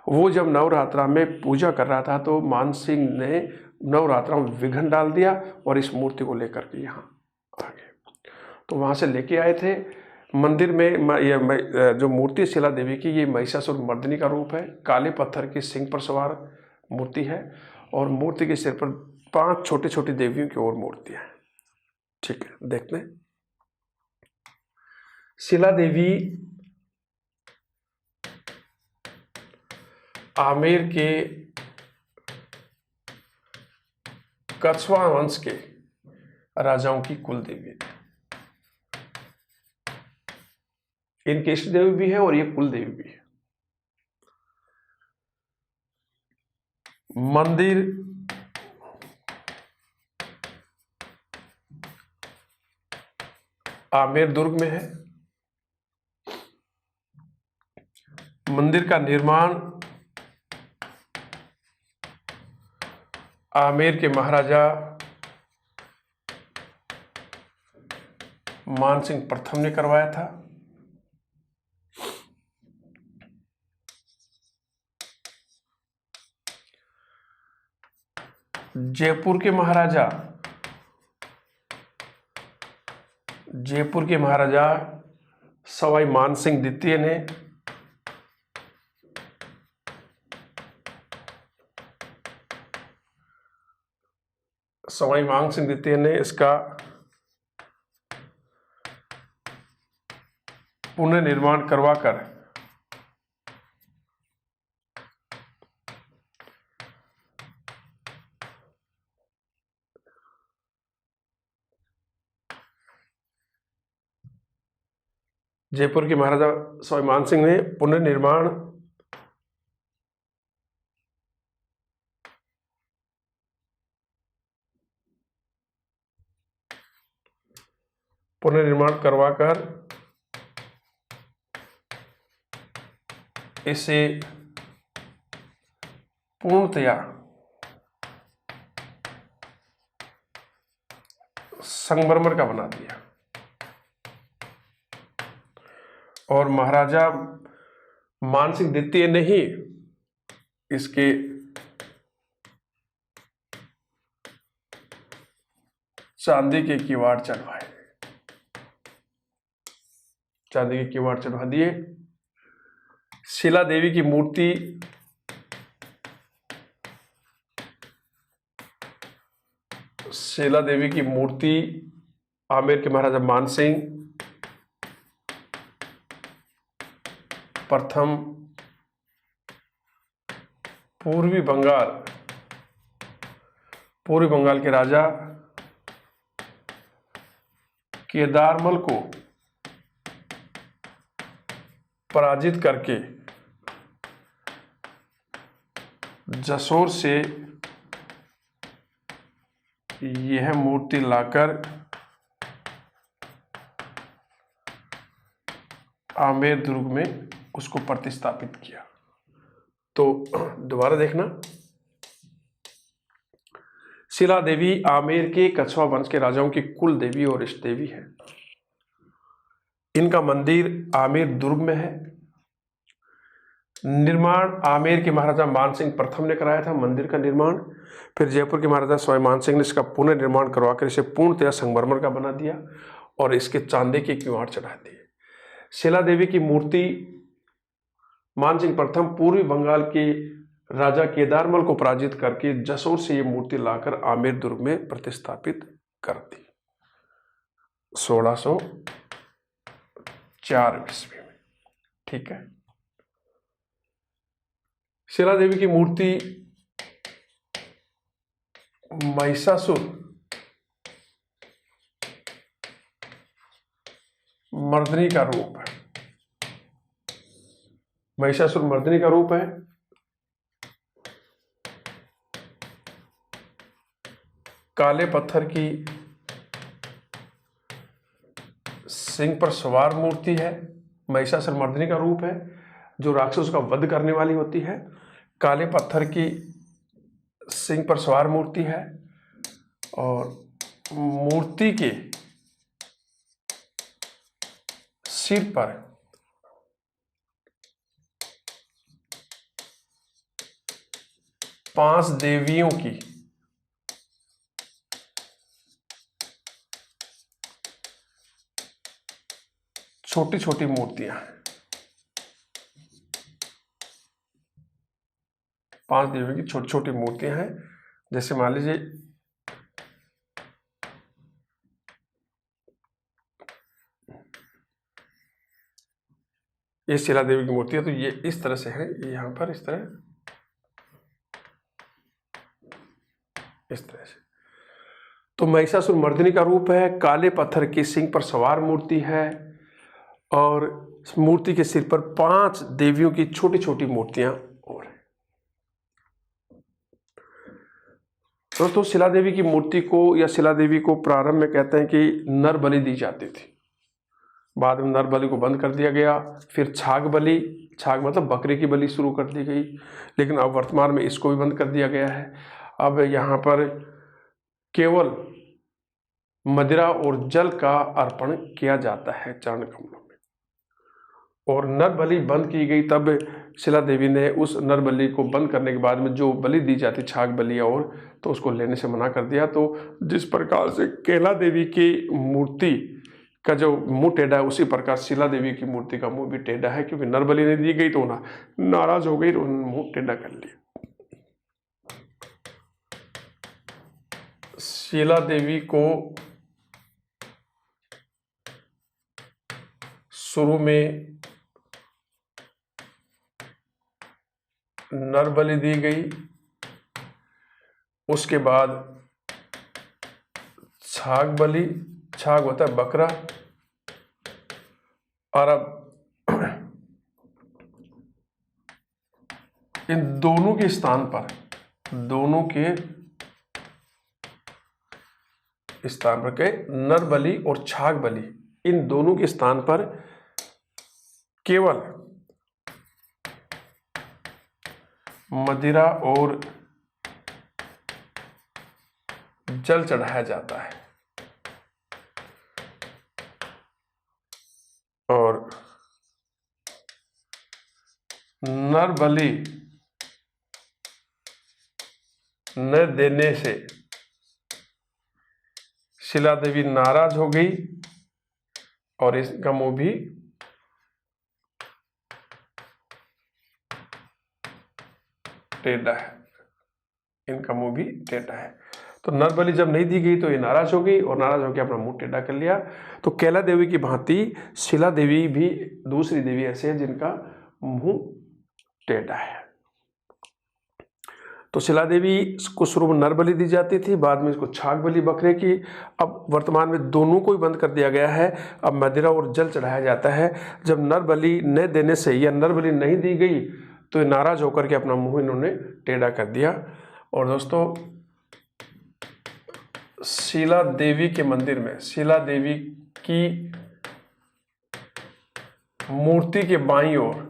Speaker 1: वो जब नवरात्रा में पूजा कर रहा था तो मानसिंह ने नवरात्रा में विघ्न डाल दिया और इस मूर्ति को लेकर के यहाँ आ गए। तो वहाँ से लेके आए थे मंदिर में। ये जो मूर्ति शिला देवी की, ये महिषासुर मर्दिनी का रूप है, काले पत्थर की सिंह पर सवार मूर्ति है और मूर्ति के सिर पर 5 छोटी छोटी देवियों की और मूर्तियां हैं। ठीक है, देखते हैं। शिला देवी आमेर के कछवाहा वंश के राजाओं की कुल देवी थी। इनके इष्ट देवी भी है और ये कुल देवी भी है। मंदिर आमेर दुर्ग में है। मंदिर का निर्माण आमेर के महाराजा मानसिंह प्रथम ने करवाया था। जयपुर के महाराजा सवाई मानसिंह द्वितीय ने इसका पुनर्निर्माण करवाकर जयपुर के महाराजा सवाई मानसिंह ने पुनर्निर्माण करवाकर इसे पूर्णतया संगमरमर का बना दिया और महाराजा मानसिंह द्वितीय ने ही इसके चांदी के किवाड़ चढ़वाए, चांदी के किवाड़ चढ़वा दिए। शिला देवी की मूर्ति आमेर के महाराजा मानसिंह प्रथम पूर्वी बंगाल के राजा केदारमल को पराजित करके जसोर से यह मूर्ति लाकर आमेर दुर्ग में उसको प्रतिस्थापित किया। तो दोबारा देखना, शिला देवी आमेर के कछवा वंश के राजाओं की कुल देवी और इष्ट देवी है। इनका मंदिर आमेर दुर्ग में है। निर्माण आमेर के महाराजा मानसिंह प्रथम ने कराया था मंदिर का निर्माण। फिर जयपुर के महाराजा सवाई मानसिंह ने इसका पुनर्निर्माण करवाकर इसे पूर्णतया संगमरमर का बना दिया और इसके चांदी के किवाड़ चढ़ा दिए। शिला देवी की मूर्ति मानसिंह प्रथम पूर्वी बंगाल के राजा केदारमल को पराजित करके जसोर से ये मूर्ति लाकर आमेर दुर्ग में प्रतिस्थापित कर दी 1604 ईस्वी में। ठीक है, शिला देवी की मूर्ति महिषासुर मर्दिनी का रूप है। महिषासुर मर्दिनी का रूप है। काले पत्थर की सिंह पर सवार मूर्ति है, महिषासुरमर्दिनी का रूप है, जो राक्षस का वध करने वाली होती है। काले पत्थर की सिंह पर सवार मूर्ति है और मूर्ति के सिर पर पांच देवियों की छोटी छोटी मूर्तियां हैं। 5 देवियों की छोटी छोटी मूर्तियां हैं। जैसे मान लीजिए ये शिला देवी की मूर्ति है, तो ये इस तरह से है, ये यहां पर इस तरह से। तो महिषासुरमर्दिनी का रूप है, काले पत्थर की सिंह पर सवार मूर्ति है और मूर्ति के सिर पर 5 देवियों की छोटी छोटी मूर्तियां और हैं। दोस्तों शिला देवी की मूर्ति को या शिला देवी को प्रारंभ में कहते हैं कि नर बलि दी जाती थी, बाद में नर बलि को बंद कर दिया गया, फिर छाग बलि, छाग मतलब बकरे की बलि शुरू कर दी गई, लेकिन अब वर्तमान में इसको भी बंद कर दिया गया है। अब यहाँ पर केवल मदिरा और जल का अर्पण किया जाता है चरण कमलों में। और नर बलि बंद की गई, तब शिला देवी ने उस नर बलि को बंद करने के बाद में जो बलि दी जाती छाग बलि और, तो उसको लेने से मना कर दिया। तो जिस प्रकार से केला देवी की मूर्ति का जो मुंह टेढ़ा है, उसी प्रकार शिला देवी की मूर्ति का मुंह भी टेढ़ा है, क्योंकि नर बलि नहीं दी गई तो ना नाराज हो गई, तो उन्होंने मुंह टेढ़ा कर लिया। शिला देवी को शुरू में नर बलि दी गई, उसके बाद छाग बलि, छाग होता है बकरा, और अब इन दोनों के स्थान पर, दोनों के स्थान पर के नर बलि और छाग बलि, इन दोनों के स्थान पर केवल मदिरा और जल चढ़ाया जाता है। और नर बलि न देने से शिला देवी नाराज हो गई और इसका मुंह भी टेढ़ा है, इनका मुंह भी टेढ़ा है। तो नर बलि जब नहीं दी गई तो ये नाराज हो गई और नाराज होकर अपना मुंह टेढ़ा कर लिया। तो केला देवी की भांति शिला देवी भी दूसरी देवी ऐसे है जिनका मुंह टेढ़ा है। तो शिला देवी को शुरू में नर बलि दी जाती थी, बाद में इसको छाग बलि बकरे की, अब वर्तमान में दोनों को ही बंद कर दिया गया है। अब मदिरा और जल चढ़ाया जाता है। जब नर बलि न देने से या नर बलि नहीं दी गई तो नाराज होकर के अपना मुंह इन्होंने टेढ़ा कर दिया। और दोस्तों शिला देवी के मंदिर में शिला देवी की मूर्ति के बाईं ओर,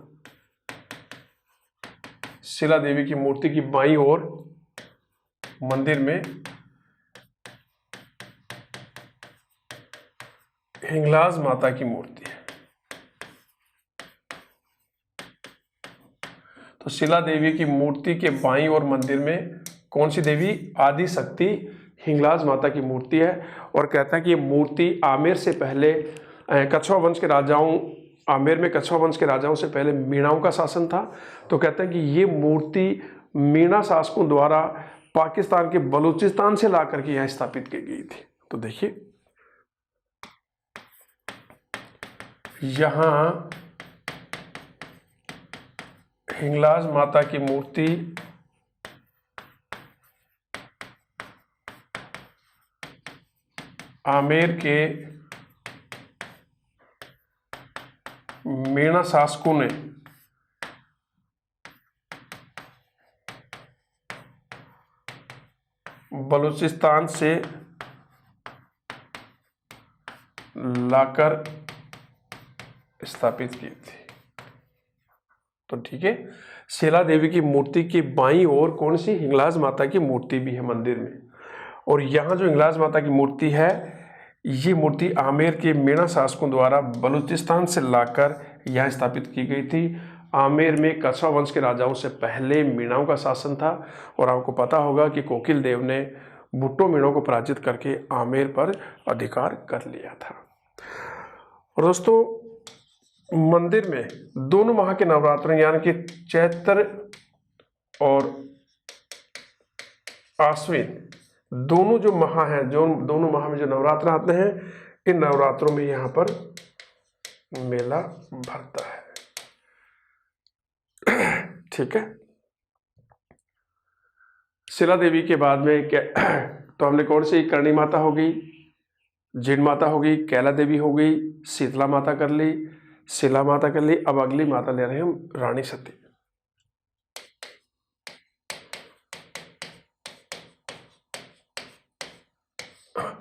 Speaker 1: शिला देवी की मूर्ति की बाईं ओर मंदिर में हिंगलाज माता की मूर्ति है। तो शिला देवी की मूर्ति के बाईं ओर मंदिर में कौन सी देवी? आदि शक्ति हिंगलाज माता की मूर्ति है। और कहता है कि ये मूर्ति आमेर से पहले कछवा वंश के राजाओं, आमेर में कछवा वंश के राजाओं से पहले मीणाओं का शासन था। तो कहते हैं कि ये मूर्ति मीणा शासकों द्वारा पाकिस्तान के बलूचिस्तान से ला करके यहाँ स्थापित की गई थी। तो देखिए यहाँ हिंगलाज माता की मूर्ति आमेर के मीणा शासकों ने बलूचिस्तान से लाकर स्थापित की थी। तो ठीक है, शिला देवी की मूर्ति की बाईं ओर कौन सी? हिंगलाज माता की मूर्ति भी है मंदिर में। और यहाँ जो हिंगलाज माता की मूर्ति है, ये मूर्ति आमेर के मीणा शासकों द्वारा बलूचिस्तान से लाकर यहाँ स्थापित की गई थी। आमेर में कछवा वंश के राजाओं से पहले मीणाओं का शासन था, और आपको पता होगा कि कोकिल देव ने भुट्टो मीणों को पराजित करके आमेर पर अधिकार कर लिया था। और दोस्तों, मंदिर में दोनों माह के नवरात्र यानी कि चैत्र और आश्विन दोनों जो माह हैं, जो दोनों माह में जो नवरात्र आते हैं, इन नवरात्रों में यहाँ पर मेला भरता है। ठीक है, शिला देवी के बाद में क्या तो हमने कौन सी? करणी माता हो गई, जीण माता हो गई, कैला देवी हो गई, शीतला माता कर ली, शिला माता कर ली। अब अगली माता ले रहे हैं हम रानी सती।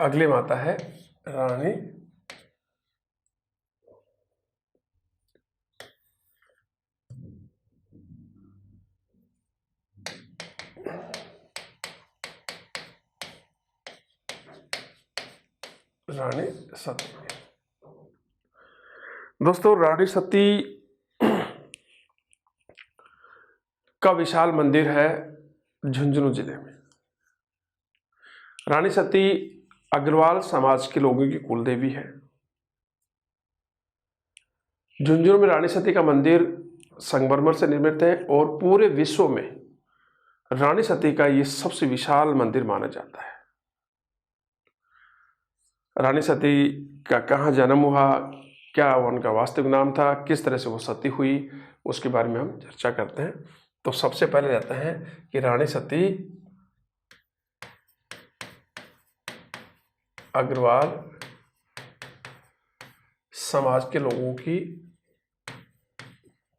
Speaker 1: अगली माता है रानी सती। दोस्तों, रानी सती का विशाल मंदिर है झुंझुनू जिले में। रानी सती अग्रवाल समाज के लोगों की कुलदेवी है। झुंझुनू में रानी सती का मंदिर संगमरमर से निर्मित है, और पूरे विश्व में रानी सती का ये सबसे विशाल मंदिर माना जाता है। रानी सती का कहाँ जन्म हुआ, क्या उनका वास्तविक नाम था, किस तरह से वो सती हुई, उसके बारे में हम चर्चा करते हैं। तो सबसे पहले रहता है कि रानी सती अग्रवाल समाज के लोगों की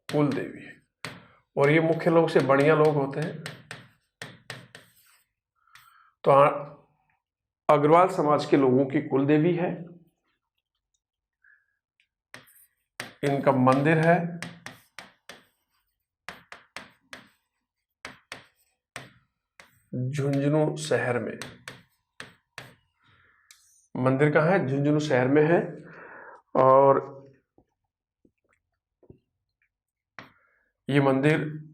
Speaker 1: कुल देवी है, और ये मुख्य लोग से बढ़िया लोग होते हैं। तो अग्रवाल समाज के लोगों की कुल देवी है। इनका मंदिर है झुंझुनू शहर में। मंदिर कहाँ है? झुंझुनू शहर में है। और ये मंदिर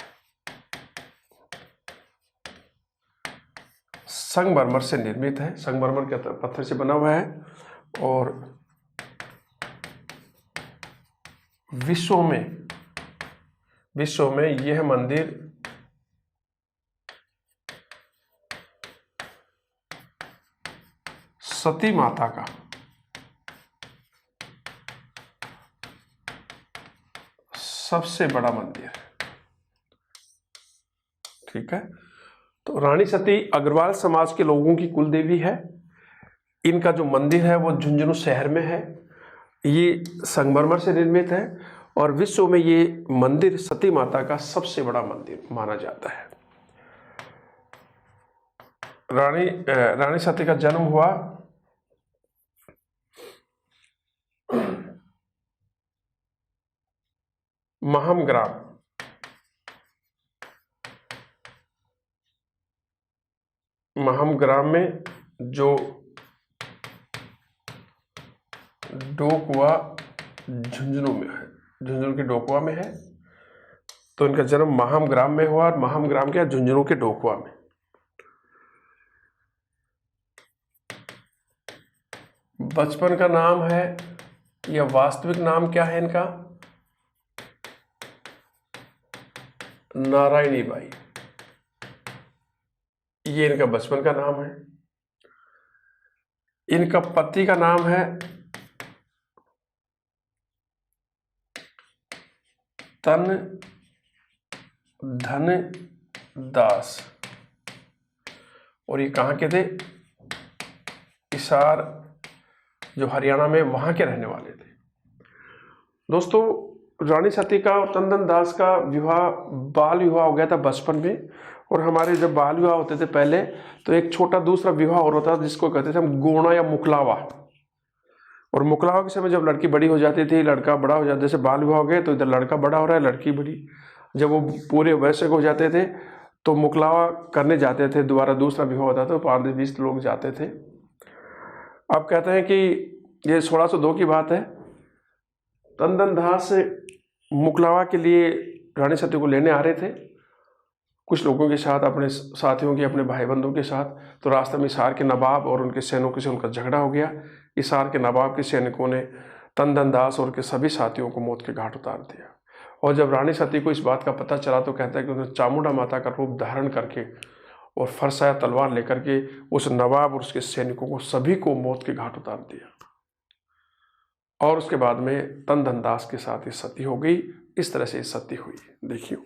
Speaker 1: संगमरमर से निर्मित है, संगमरमर के पत्थर से बना हुआ है। और विश्व में यह मंदिर सती माता का सबसे बड़ा मंदिर है। ठीक है, तो रानी सती अग्रवाल समाज के लोगों की कुल देवी है। इनका जो मंदिर है वो झुंझुनू शहर में है। ये संगमरमर से निर्मित है, और विश्व में ये मंदिर सती माता का सबसे बड़ा मंदिर माना जाता है। रानी सती का जन्म हुआ महम ग्राम में, जो डोकुआ झुंझुनू में है, झुंझुनू के डोकुआ में है। तो इनका जन्म महम ग्राम में हुआ, और महम ग्राम क्या? झुंझुनू के डोकुआ में। बचपन का नाम है या वास्तविक नाम क्या है इनका? नारायणी बाई, ये इनका बचपन का नाम है। इनका पति का नाम है तन धन दास, और ये कहाँ के थे? हिसार, जो हरियाणा में, वहां के रहने वाले थे। दोस्तों, रानी सती का और तन धन दास का विवाह, बाल विवाह हो गया था बचपन में। और हमारे जब बाल विवाह होते थे पहले, तो एक छोटा दूसरा विवाह और होता था जिसको कहते थे हम गोणा या मुकलावा। और मुकलावा के समय जब लड़की बड़ी हो जाती थी, लड़का बड़ा हो जाता, जैसे बाल विवाह हो गए तो इधर लड़का बड़ा हो रहा है, लड़की बड़ी, जब वो पूरे वयस्क हो जाते थे तो मुकलावा करने जाते थे, दोबारा दूसरा विवाह होता था तो 5-20 लोग जाते थे। अब कहते हैं कि ये 1602 की बात है। तन दास मुकलावा के लिए रानी सती को लेने आ रहे थे कुछ लोगों के साथ, अपने साथियों के, अपने भाई बंधुओं के साथ। तो रास्ते में हिसार के नवाब और उनके सैनिकों से उनका झगड़ा हो गया। हिसार के नवाब के सैनिकों ने तन दास और उनके सभी साथियों को मौत के घाट उतार दिया। और जब रानी सती को इस बात का पता चला तो कहता है कि उन्होंने चामुंडा माता का रूप धारण करके और फरसाया तलवार लेकर के उस नवाब और उसके सैनिकों को सभी को मौत के घाट उतार दिया। और उसके बाद में तन दास के साथ ये सती हो गई। इस तरह से सती हुई। देखिए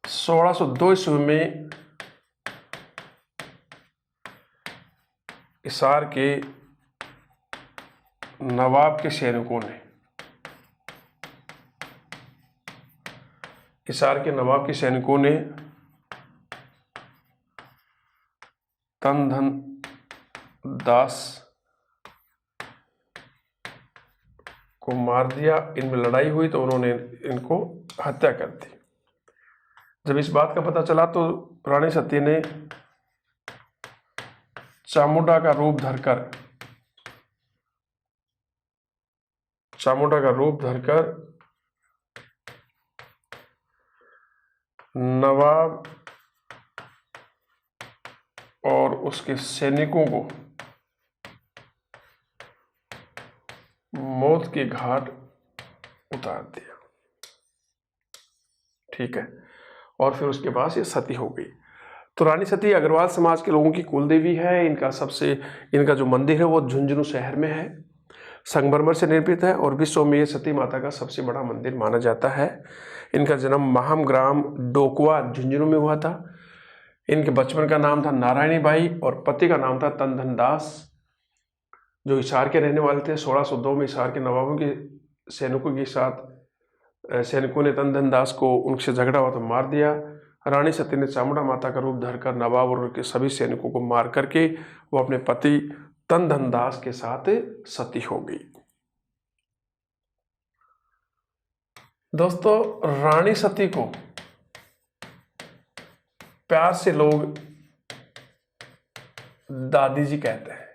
Speaker 1: 1602 ईस्वी में हिसार के नवाब के सैनिकों ने, हिसार के नवाब के सैनिकों ने तन दास को मार दिया। इनमें लड़ाई हुई तो उन्होंने इनको हत्या कर दी। जब इस बात का पता चला तो रानी सती ने चामुंडा का रूप धरकर नवाब और उसके सैनिकों को मौत के घाट उतार दिया। ठीक है। और फिर उसके बाद ये सती हो गई। तो रानी सती अग्रवाल समाज के लोगों की कुलदेवी है। इनका जो मंदिर है वो झुंझुनू शहर में है, संगमरमर से निर्मित है और विश्व में ये सती माता का सबसे बड़ा मंदिर माना जाता है। इनका जन्म महाम ग्राम डोकवा झुंझुनू में हुआ था। इनके बचपन का नाम था नारायणी बाई और पति का नाम था तन दास, जो हिसार के रहने वाले थे। 1602 में हिसार के नवाबों के सैनिकों के साथ सैनिकों ने तन दास को उनसे झगड़ा हुआ तो मार दिया। रानी सती ने चामुंडा माता का रूप धरकर नवाब और उनके सभी सैनिकों को मार करके वो अपने पति तन दास के साथ सती हो गई। दोस्तों, रानी सती को प्यार से लोग दादी जी कहते हैं।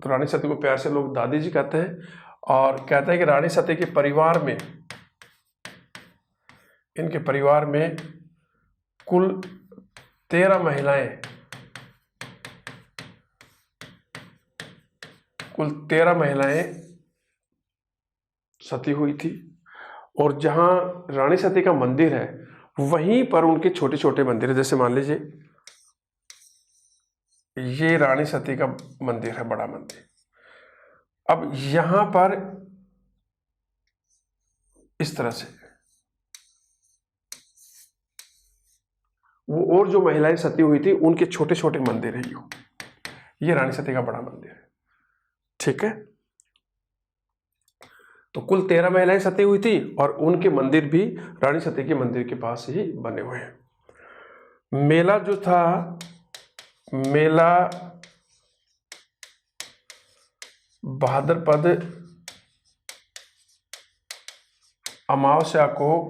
Speaker 1: तो रानी सती को प्यार से लोग दादी जी कहते हैं और कहते हैं कि रानी सती के परिवार में, इनके परिवार में कुल 13 महिलाएं सती हुई थी। और जहां रानी सती का मंदिर है वहीं पर उनके छोटे छोटे मंदिर है। जैसे मान लीजिए ये रानी सती का मंदिर है, बड़ा मंदिर। अब यहां पर इस तरह से वो और जो महिलाएं सती हुई थी उनके छोटे छोटे मंदिर है। ये रानी सती का बड़ा मंदिर है। ठीक है। तो कुल 13 महिलाएं सती हुई थी और उनके मंदिर भी रानी सती के मंदिर के पास ही बने हुए हैं। मेला जो था, मेला भाद्रपद अमावस्या को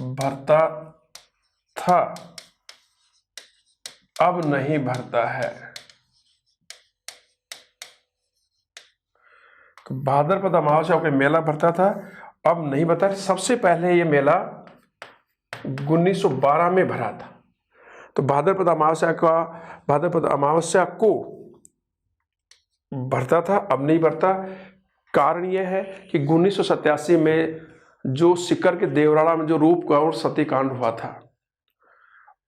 Speaker 1: भरता था, अब नहीं भरता है। भाद्रपद अमावस्या को मेला भरता था, अब नहीं भरता। सबसे पहले ये मेला 1912 में भरा था। तो भाद्रपद अमावस्या को भरता था, अब नहीं भरता। कारण यह है कि 1987 में जो सीकर के देवराड़ा में जो रूप कौर सती कांड हुआ था,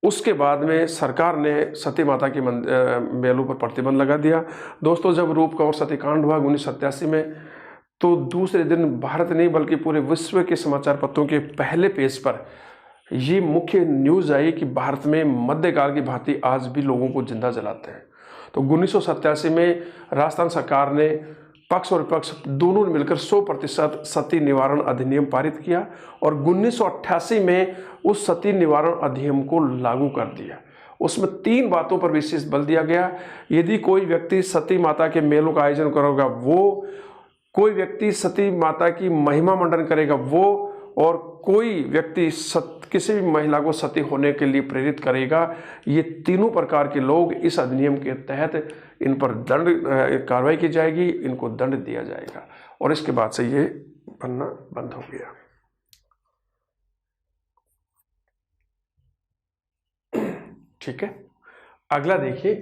Speaker 1: उसके बाद में सरकार ने सती माता के मेलों पर प्रतिबंध लगा दिया। दोस्तों, जब रूप कौर सती कांड हुआ 1987 में, तो दूसरे दिन भारत नहीं बल्कि पूरे विश्व के समाचार पत्रों के पहले पेज पर ये मुख्य न्यूज़ आई कि भारत में मध्यकाल की भांति आज भी लोगों को जिंदा जलाते हैं। तो 1987 में राजस्थान सरकार ने पक्ष और विपक्ष दोनों ने मिलकर 100% सती निवारण अधिनियम पारित किया और 1988 में उस सती निवारण अधिनियम को लागू कर दिया। उसमें 3 बातों पर विशेष बल दिया गया। यदि कोई व्यक्ति सती माता के मेलों का आयोजन करेगा वो, कोई व्यक्ति सती माता की महिमा मंडन करेगा वो, और कोई व्यक्ति किसी भी महिला को सती होने के लिए प्रेरित करेगा, ये तीनों प्रकार के लोग इस अधिनियम के तहत इन पर दंड कार्रवाई की जाएगी, इनको दंड दिया जाएगा। और इसके बाद से ये बनना बंद हो गया। ठीक है, अगला देखिए,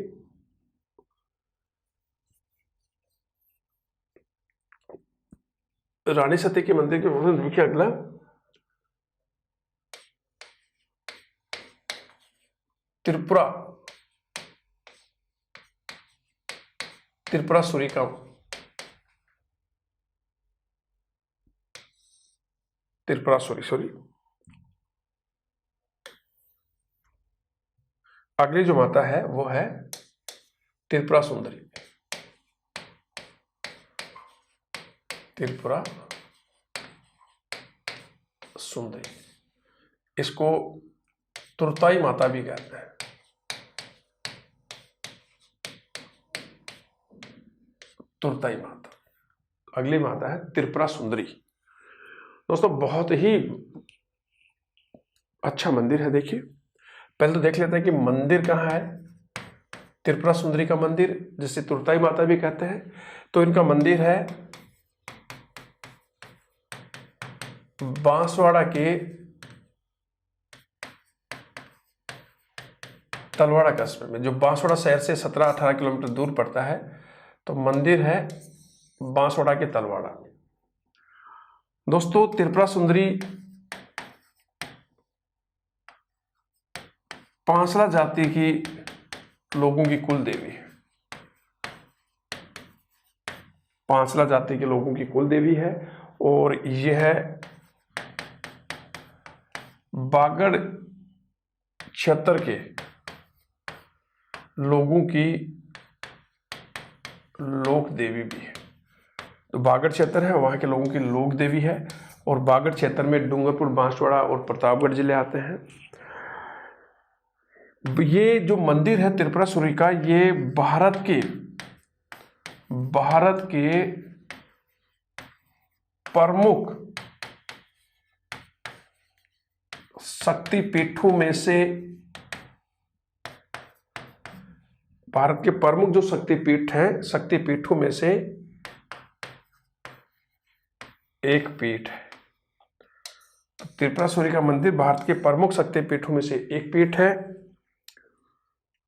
Speaker 1: रानी सती के मंदिर के वर्णन देखिए। अगला त्रिपुरासुरी का अगली जो माता है वो है त्रिपुरा सुंदरी। इसको तुरताई माता भी कहते हैं। तुरताई माता। अगली माता है त्रिपुरा सुंदरी। दोस्तों बहुत ही अच्छा मंदिर है। देखिए, पहले तो देख लेते हैं कि मंदिर कहाँ है। त्रिपुरा सुंदरी का मंदिर, जिसे तुरताई माता भी कहते हैं, तो इनका मंदिर है बांसवाड़ा के तलवाड़ा कस्बे में, जो बांसवाड़ा शहर से 17-18 किलोमीटर दूर पड़ता है। तो मंदिर है बांसवाड़ा के तलवाड़ा। दोस्तों त्रिपुरा सुंदरी पांसला जाति की लोगों की कुल देवी है। पांसला जाति के लोगों की कुल देवी है और यह बागड़ क्षेत्र के लोगों की लोक देवी भी है। तो बागड़ क्षेत्र है, वहां के लोगों की लोक देवी है। और बागड़ क्षेत्र में डूंगरपुर, बांसवाड़ा और प्रतापगढ़ जिले आते हैं। ये जो मंदिर है त्रिपुरासुरी का, ये भारत के प्रमुख शक्तिपीठों में से, भारत के प्रमुख जो शक्तिपीठ हैं, शक्तिपीठों में से एक पीठ है। त्रिपुरासुरी का मंदिर भारत के प्रमुख शक्तिपीठों में से एक पीठ है।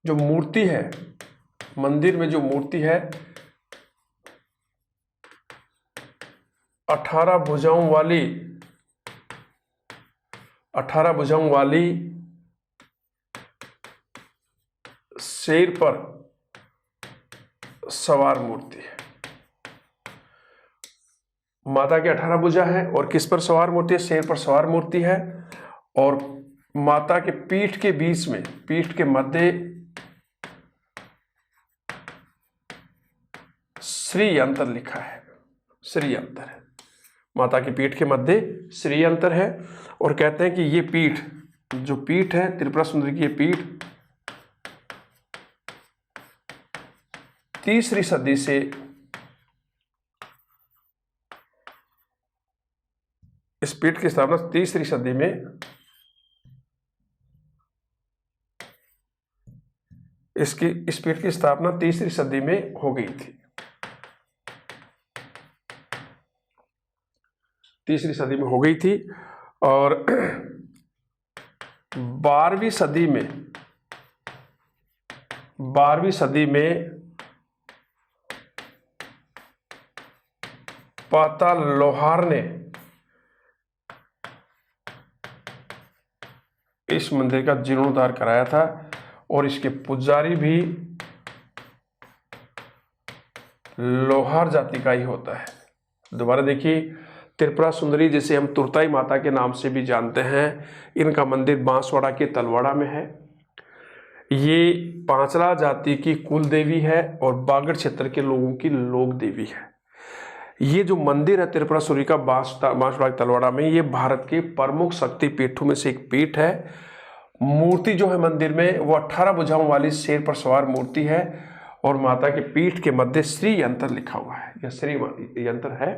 Speaker 1: जो मूर्ति है, मंदिर में जो मूर्ति है, 18 भुजाओं वाली शेर पर सवार मूर्ति है। माता के 18 भुजा है और किस पर सवार मूर्ति है? शेर पर सवार मूर्ति है। और माता के पीठ के बीच में, पीठ के मध्य श्री यंत्र लिखा है। श्री यंत्र है, माता की पीठ के मध्य श्री यंत्र है। और कहते हैं कि ये पीठ, जो पीठ है त्रिपुरा सुंदरी की, ये पीठ 3री सदी से इस पीठ की स्थापना 3री सदी में इस पीठ की स्थापना 3री सदी में हो गई थी। 3री सदी में हो गई थी। और 12वीं सदी में पाताल लोहार ने इस मंदिर का जीर्णोद्धार कराया था और इसके पुजारी भी लोहार जाति का ही होता है। दोबारा देखिए, त्रिपुरा सुंदरी, जिसे हम तुरताई माता के नाम से भी जानते हैं, इनका मंदिर बांसवाड़ा के तलवाड़ा में है। ये पांचला जाति की कुल देवी है और बागड़ क्षेत्र के लोगों की लोक देवी है। ये जो मंदिर है त्रिपुरासुरी का बांसबाग तलवाड़ा में, ये भारत के प्रमुख शक्ति पीठों में से एक पीठ है। मूर्ति जो है मंदिर में वो 18 भुजाओं वाली शेर पर सवार मूर्ति है और माता के पीठ के मध्य श्री यंत्र लिखा हुआ है, यह श्री यंत्र है।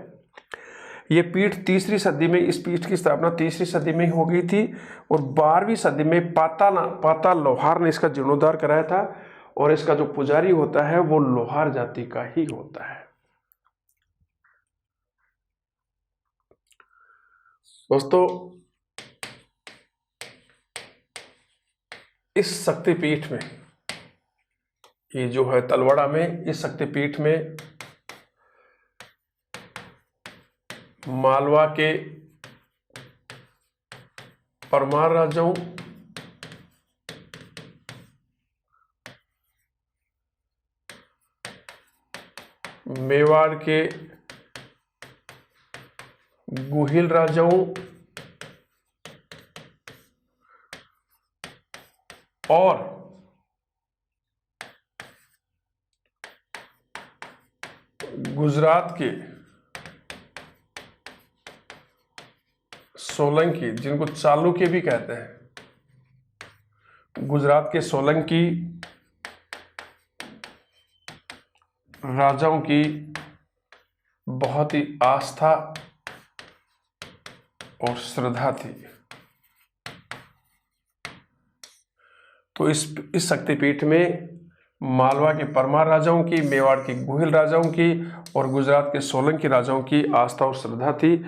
Speaker 1: ये पीठ 3री सदी में, इस पीठ की स्थापना 3री सदी में हो गई थी और 12वीं सदी में पाताल लोहार ने इसका जीर्णोद्धार कराया था और इसका जो पुजारी होता है वो लोहार जाति का ही होता है। दोस्तों, इस शक्तिपीठ में, ये जो है तलवाड़ा में, इस शक्तिपीठ में मालवा के परमार राजाओं, मेवाड़ के गुहिल राजाओं और गुजरात के सोलंकी, जिनको चालुक्य भी कहते हैं, गुजरात के सोलंकी राजाओं की बहुत ही आस्था और श्रद्धा थी। तो इस शक्तिपीठ में मालवा के परमार राजाओं की, मेवाड़ के गुहिल राजाओं की और गुजरात के सोलंकी राजाओं की आस्था और श्रद्धा थी।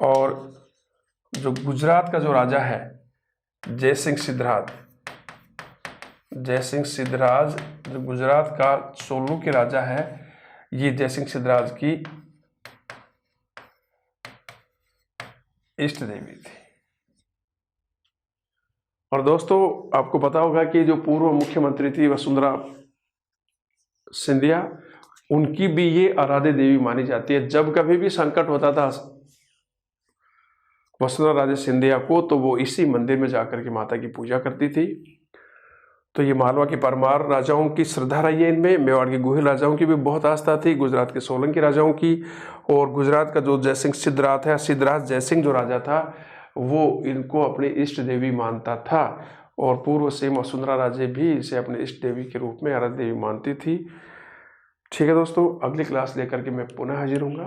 Speaker 1: और जो गुजरात का जो राजा है जयसिंह सिद्धराज, जो गुजरात का सोलू के राजा है, ये जयसिंह सिद्धराज की इष्ट देवी थी। और दोस्तों, आपको पता होगा कि जो पूर्व मुख्यमंत्री थी वसुंधरा सिंधिया, उनकी भी ये आराध्य देवी मानी जाती है। जब कभी भी संकट होता था वसुंधरा राजे सिंधिया को, तो वो इसी मंदिर में जाकर के माता की पूजा करती थी। तो ये मालवा के परमार राजाओं की श्रद्धा रही है इनमें, मेवाड़ के गुहिल राजाओं की भी बहुत आस्था थी, गुजरात के सोलंकी राजाओं की, और गुजरात का जो जयसिंह सिद्धराज जयसिंह जो राजा था वो इनको अपनी इष्ट देवी मानता था। और पूर्व से वसुंधरा राजे भी इसे अपने इष्ट देवी के रूप में आराध्य देवी मानती थी। ठीक है दोस्तों, अगली क्लास लेकर के मैं पुनः हाजिर हूँगा।